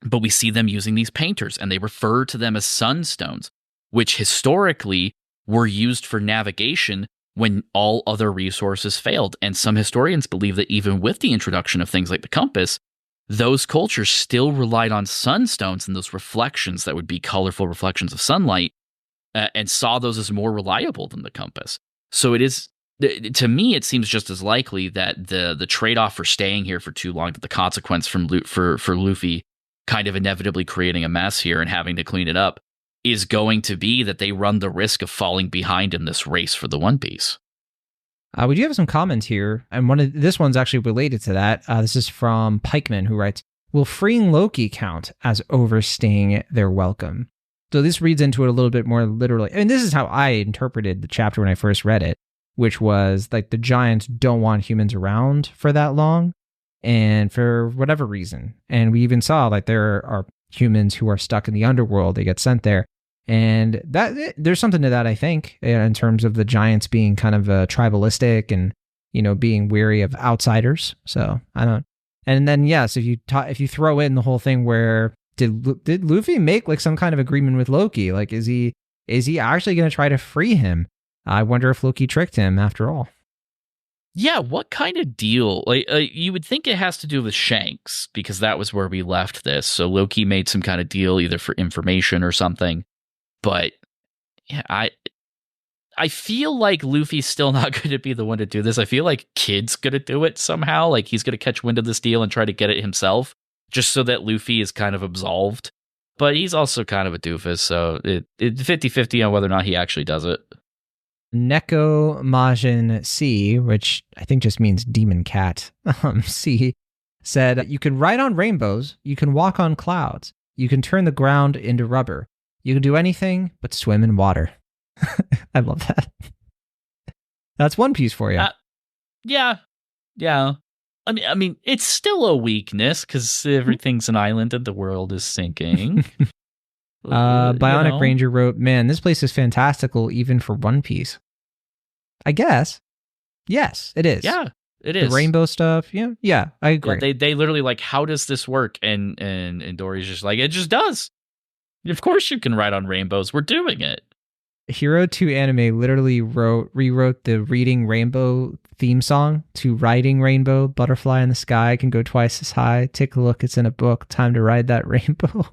but we see them using these painters, and they refer to them as sunstones, which historically were used for navigation when all other resources failed. And some historians believe that even with the introduction of things like the compass, those cultures still relied on sunstones and those reflections that would be colorful reflections of sunlight, and saw those as more reliable than the compass. So it is, to me, it seems just as likely that the trade-off for staying here for too long, that the consequence for Luffy kind of inevitably creating a mess here and having to clean it up, is going to be that they run the risk of falling behind in this race for the One Piece. We do have some comments here, and this one's actually related to that. This is from Pikeman, who writes, "Will freeing Loki count as overstaying their welcome?" So this reads into it a little bit more literally. I mean, this is how I interpreted the chapter when I first read it, which was like the giants don't want humans around for that long, and for whatever reason. And we even saw like there are humans who are stuck in the underworld. They get sent there. And that there's something to that, I think, in terms of the giants being kind of tribalistic and, being weary of outsiders. So I don't. And then, yes, if you throw in the whole thing where did Luffy make like some kind of agreement with Loki? Like, is he actually going to try to free him? I wonder if Loki tricked him after all. Yeah, what kind of deal? Like, you would think it has to do with Shanks, because that was where we left this. So Loki made some kind of deal either for information or something. But yeah, I feel like Luffy's still not going to be the one to do this. I feel like Kid's going to do it somehow. Like he's going to catch wind of this deal and try to get it himself, just so that Luffy is kind of absolved. But he's also kind of a doofus, so it's 50-50 on whether or not he actually does it. Neko Majin C, which I think just means demon cat, C, said, "You can ride on rainbows, you can walk on clouds, you can turn the ground into rubber. You can do anything but swim in water." I love that. That's One Piece for you. Yeah. I mean, it's still a weakness because everything's an island and the world is sinking. Bionic Ranger wrote, "Man, this place is fantastical even for One Piece." I guess. Yes, it is. Yeah, it is. The rainbow stuff. Yeah, I agree. Yeah, they literally like, how does this work? And Dory's just like, it just does. Of course you can ride on rainbows. We're doing it. Hero 2 Anime literally rewrote the Reading Rainbow theme song to Riding Rainbow, Butterfly in the Sky can go twice as high. Take a look, it's in a book. Time to ride that rainbow.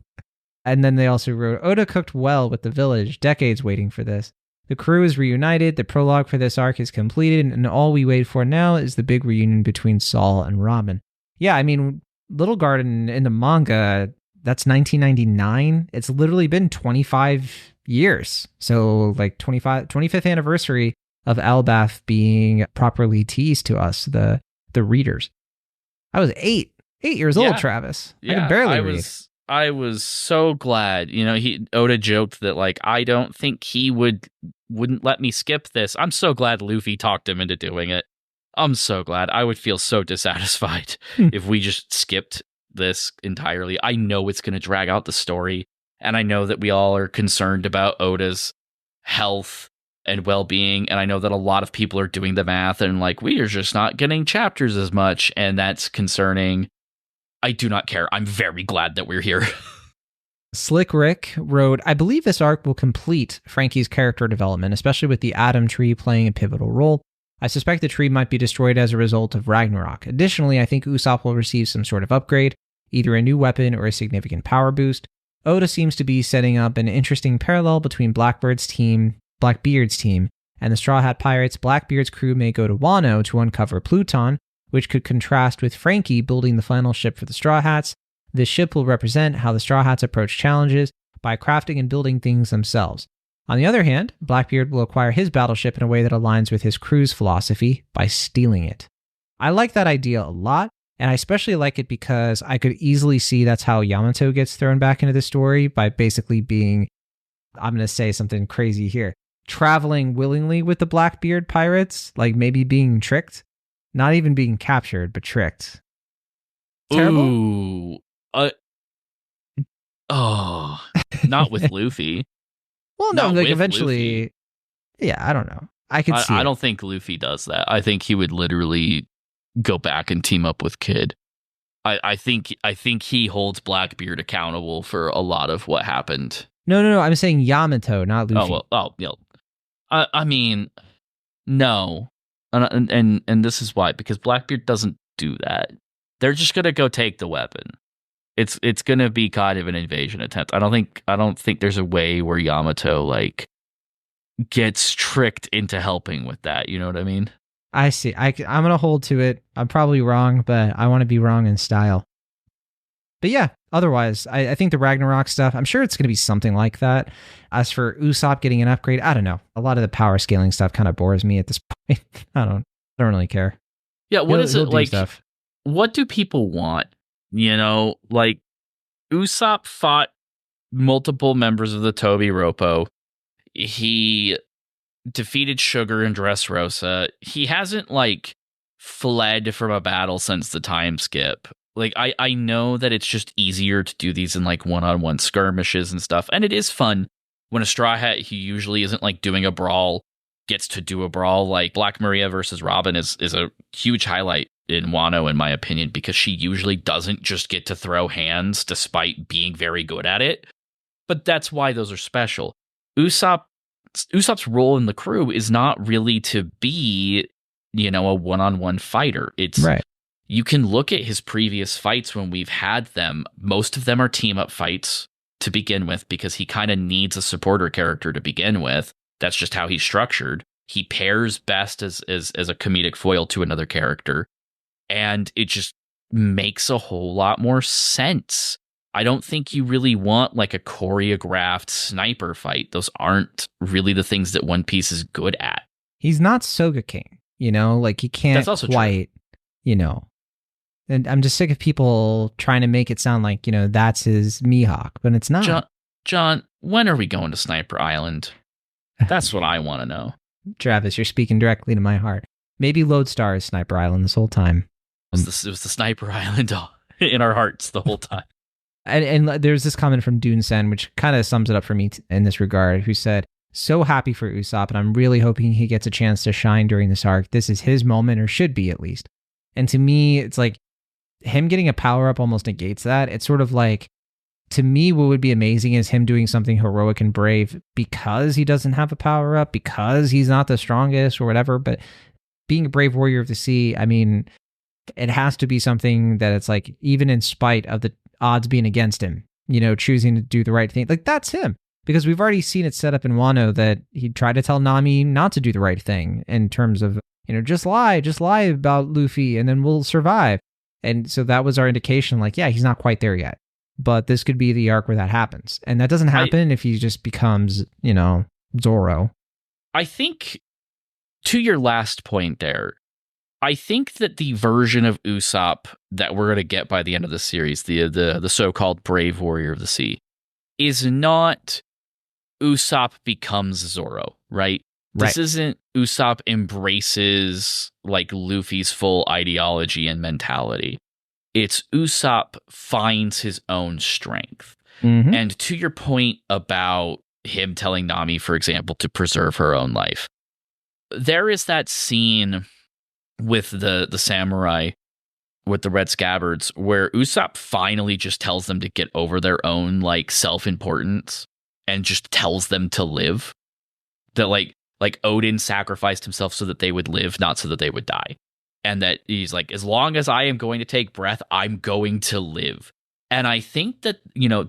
And then they also wrote, "Oda cooked well with the village. Decades waiting for this. The crew is reunited. The prologue for this arc is completed. And all we wait for now is the big reunion between Saul and Robin." Yeah, I mean, Little Garden in the manga, that's 1999. It's literally been 25 years. So like 25th anniversary of Elbaph being properly teased to us, the readers. I was 8 years old, Travis. I could barely read. I was so glad. Oda joked that like, I don't think he wouldn't let me skip this. I'm so glad Luffy talked him into doing it. I'm so glad. I would feel so dissatisfied if we just skipped this entirely. I know it's going to drag out the story, and I know that we all are concerned about Oda's health and well-being, and I know that a lot of people are doing the math and like, we are just not getting chapters as much, and that's concerning. I do not care. I'm very glad that we're here. Slick Rick wrote, I believe this arc will complete Frankie's character development, especially with the Atom Tree playing a pivotal role. I suspect the tree might be destroyed as a result of Ragnarok. Additionally, I think Usopp will receive some sort of upgrade, either a new weapon or a significant power boost. Oda seems to be setting up an interesting parallel between Blackbeard's team, and the Straw Hat Pirates. Blackbeard's crew may go to Wano to uncover Pluton, which could contrast with Frankie building the final ship for the Straw Hats. This ship will represent how the Straw Hats approach challenges by crafting and building things themselves. On the other hand, Blackbeard will acquire his battleship in a way that aligns with his crew's philosophy by stealing it. I like that idea a lot, and I especially like it because I could easily see that's how Yamato gets thrown back into the story by basically being, I'm going to say something crazy here, traveling willingly with the Blackbeard pirates, like maybe being tricked, not even being captured, but tricked. Terrible? Ooh. Not with Luffy. Well, no, Not like with eventually, Luffy. Yeah, I don't know. I could see I it. don't think Luffy does that. I think he would literally go back and team up with Kid. I think he holds Blackbeard accountable for a lot of what happened. No. I'm saying Yamato, not Luffy. I mean, no, and this is why, because Blackbeard doesn't do that. They're just gonna go take the weapon. It's gonna be kind of an invasion attempt. I don't think there's a way where Yamato like gets tricked into helping with that. You know what I mean? I see. I'm gonna hold to it. I'm probably wrong, but I want to be wrong in style. But yeah, otherwise, I think the Ragnarok stuff, I'm sure it's going to be something like that. As for Usopp getting an upgrade, I don't know. A lot of the power scaling stuff kind of bores me at this point. I don't really care. Yeah, what is it like? Stuff. What do people want? You know, like Usopp fought multiple members of the Toby Roppo. He defeated Sugar and Dressrosa. He hasn't like fled from a battle since the time skip. Like I know that it's just easier to do these in like one-on-one skirmishes and stuff, and it is fun when a Straw Hat who usually isn't like doing a brawl gets to do a brawl. Like Black Maria versus Robin is a huge highlight in Wano, in my opinion, because she usually doesn't just get to throw hands despite being very good at it. But that's why those are special. Usopp's role in the crew is not really to be, you know, a one-on-one fighter. It's right. You can look at his previous fights when we've had them. Most of them are team-up fights to begin with, because he kind of needs a supporter character to begin with. That's just how he's structured. He pairs best as a comedic foil to another character, and it just makes a whole lot more sense. I don't think you really want like a choreographed sniper fight. Those aren't really the things that One Piece is good at. He's not Soga King, you know, like he can't quite, you know. And I'm just sick of people trying to make it sound like, you know, that's his Mihawk, but it's not. John, when are we going to Sniper Island? That's what I want to know. Travis, you're speaking directly to my heart. Maybe Lodestar is Sniper Island this whole time. It was the Sniper Island in our hearts the whole time. And there's this comment from Dune Sen, which kind of sums it up for me in this regard, who said, so happy for Usopp, and I'm really hoping he gets a chance to shine during this arc. This is his moment, or should be at least. And to me, it's like him getting a power-up almost negates that. It's sort of like, to me, what would be amazing is him doing something heroic and brave because he doesn't have a power-up, because he's not the strongest or whatever. But being a brave warrior of the sea, I mean, it has to be something that it's like, even in spite of the odds being against him, you know, choosing to do the right thing. Like, that's him. Because we've already seen it set up in Wano that he tried to tell Nami not to do the right thing in terms of, you know, just lie about Luffy and then we'll survive. And so that was our indication, like, yeah, he's not quite there yet. But this could be the arc where that happens. And that doesn't happen if he just becomes, you know, Zoro. I think, to your last point there, I think that the version of Usopp that we're going to get by the end of the series, the so-called Brave Warrior of the Sea, is not Usopp becomes Zoro, right? This isn't Usopp embraces like Luffy's full ideology and mentality. It's Usopp finds his own strength. Mm-hmm. And to your point about him telling Nami, for example, to preserve her own life, there is that scene with the samurai with the Red Scabbards, where Usopp finally just tells them to get over their own like self-importance and just tells them to live. That like Odin sacrificed himself so that they would live, not so that they would die. And that he's like, as long as I am going to take breath, I'm going to live. And I think that,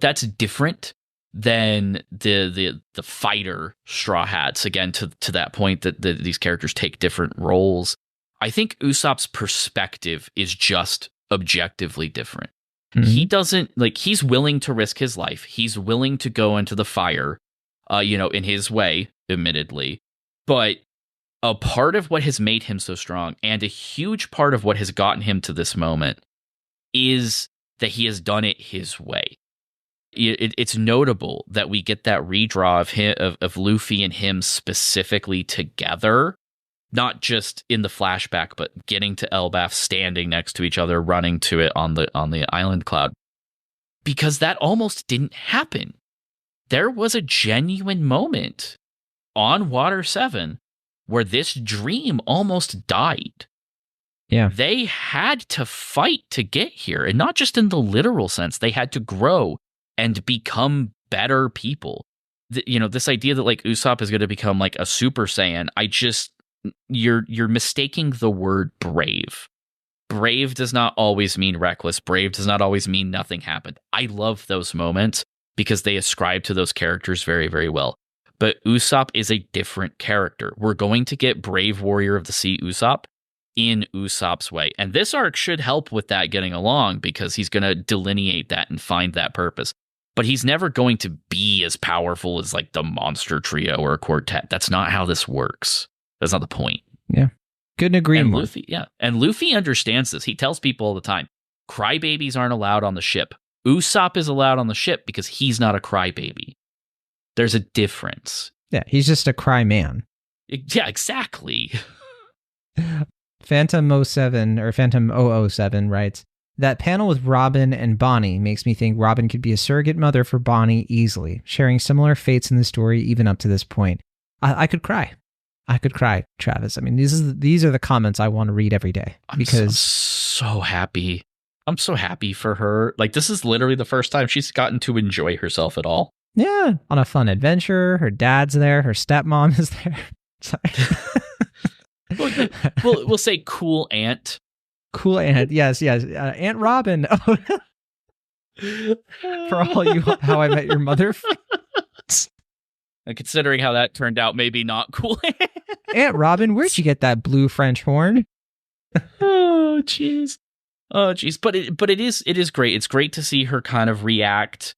that's different than the fighter Straw Hats. Again, to that point that these characters take different roles. I think Usopp's perspective is just objectively different. Mm-hmm. He doesn't he's willing to risk his life. He's willing to go into the fire, in his way, admittedly. But a part of what has made him so strong, and a huge part of what has gotten him to this moment, is that he has done it his way. It's notable that we get that redraw of Luffy and him specifically together, not just in the flashback, but getting to Elbaph, standing next to each other, running to it on the island cloud, because that almost didn't happen. There was a genuine moment on Water 7 where this dream almost died. Yeah. They had to fight to get here, and not just in the literal sense. They had to grow and become better people. This idea that like Usopp is going to become like a Super Saiyan, you're mistaking the word brave. Brave does not always mean reckless. Brave does not always mean nothing happened. I love those moments because they ascribe to those characters very, very well. But Usopp is a different character. We're going to get Brave Warrior of the Sea Usopp in Usopp's way. And this arc should help with that getting along, because he's going to delineate that and find that purpose. But he's never going to be as powerful as like the monster trio or a quartet. That's not how this works. That's not the point. Yeah. Couldn't agree more. And Luffy understands this. He tells people all the time, crybabies aren't allowed on the ship. Usopp is allowed on the ship because he's not a crybaby. There's a difference. Yeah, he's just a cry man. Yeah, exactly. Phantom 07 or Phantom 007 writes, that panel with Robin and Bonnie makes me think Robin could be a surrogate mother for Bonnie easily, sharing similar fates in the story even up to this point. I could cry. I could cry, Travis. I mean, these are the comments I want to read every day. I'm so happy. I'm so happy for her. Like, this is literally the first time she's gotten to enjoy herself at all. Yeah, on a fun adventure. Her dad's there. Her stepmom is there. Sorry. we'll say cool aunt. Cool aunt. Yes. Aunt Robin. Oh. For all you How I Met Your Mother fans. And considering how that turned out, maybe not cool. Aunt Robin, where'd you get that blue French horn? Oh, jeez. But it is great. It's great to see her kind of react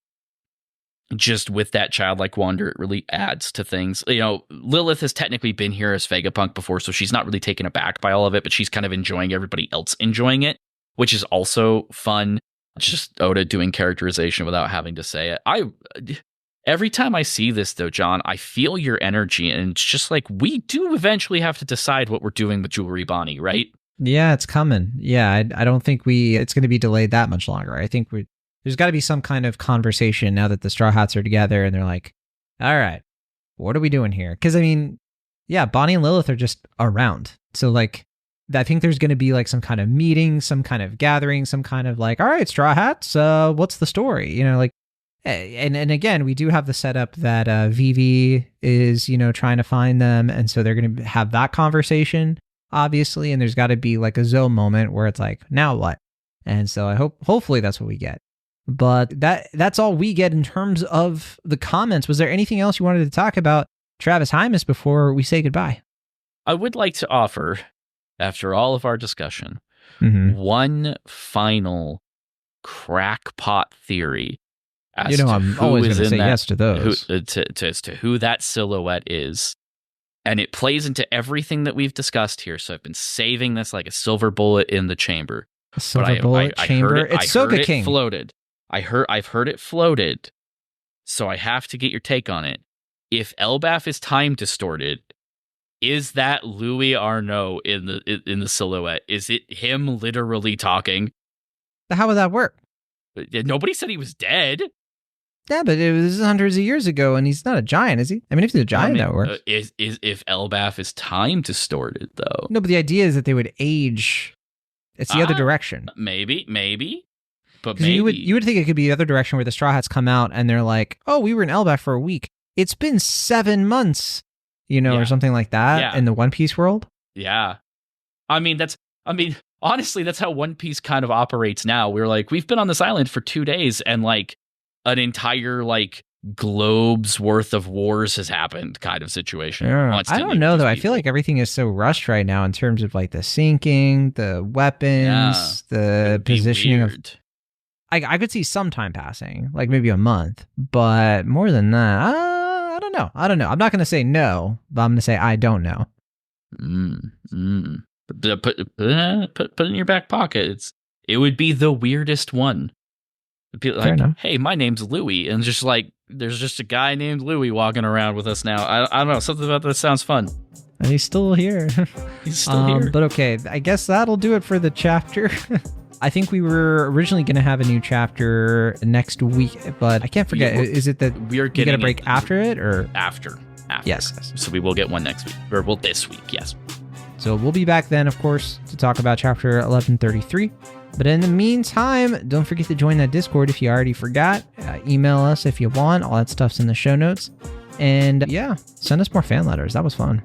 just with that childlike wonder. It really adds to things. Lilith has technically been here as Vegapunk before, so she's not really taken aback by all of it, but she's kind of enjoying everybody else enjoying it, which is also fun. Just Oda doing characterization without having to say it. Every time I see this, though, John, I feel your energy, and it's just like, we do eventually have to decide what we're doing with Jewelry Bonnie, right? Yeah, it's coming. Yeah, I don't think it's going to be delayed that much longer. I think there's got to be some kind of conversation now that the Straw Hats are together, and they're like, all right, what are we doing here? Because, I mean, yeah, Bonnie and Lilith are just around. So, like, I think there's going to be, like, some kind of meeting, some kind of gathering, some kind of, like, all right, Straw Hats, what's the story? Like, and again, we do have the setup that Vivi is, trying to find them. And so they're going to have that conversation, obviously. And there's got to be like a Zoe moment where it's like, now what? And so hopefully that's what we get. But that's all we get in terms of the comments. Was there anything else you wanted to talk about, Travis Hymas, before we say goodbye? I would like to offer, after all of our discussion, one final crackpot theory. I'm always going to say yes to those. As to who that silhouette is. And it plays into everything that we've discussed here. So I've been saving this like a silver bullet in the chamber. A silver bullet chamber? It's Soga King. Floated. I've heard it floated. So I have to get your take on it. If Elbaph is time distorted, is that Louis Arnaud in the silhouette? Is it him literally talking? How would that work? Nobody said he was dead. Yeah, but it was hundreds of years ago, and he's not a giant, is he? I mean, if he's a giant, that works. If Elbaph is time distorted, though? No, but the idea is that they would age It's the other direction. Maybe. But 'Cause maybe. you would think it could be the other direction where the Straw Hats come out and they're like, oh, we were in Elbaph for a week. It's been 7 months, or something like that in the One Piece world. Yeah. Honestly, that's how One Piece kind of operates now. We're like, we've been on this island for 2 days and like an entire like globe's worth of wars has happened kind of situation. Yeah. I don't know though. I feel like everything is so rushed right now in terms of like the sinking, the weapons, the positioning of. I could see some time passing, like maybe a month, but more than that, I don't know. I'm not going to say no, but I'm going to say I don't know. Put it in your back pocket. It would be the weirdest one. It'd be like, hey, my name's Louie, and just like there's just a guy named Louie walking around with us now. I don't know, something about that sounds fun. And he's still here. He's still here. But okay, I guess that'll do it for the chapter. I think we were originally going to have a new chapter next week, but I can't forget. Is it that we are getting a break after it or after? Yes. So we will get one next week, or this week. Yes. So we'll be back then, of course, to talk about chapter 1133. But in the meantime, don't forget to join that Discord if you already forgot. Email us if you want. All that stuff's in the show notes. And yeah, send us more fan letters. That was fun.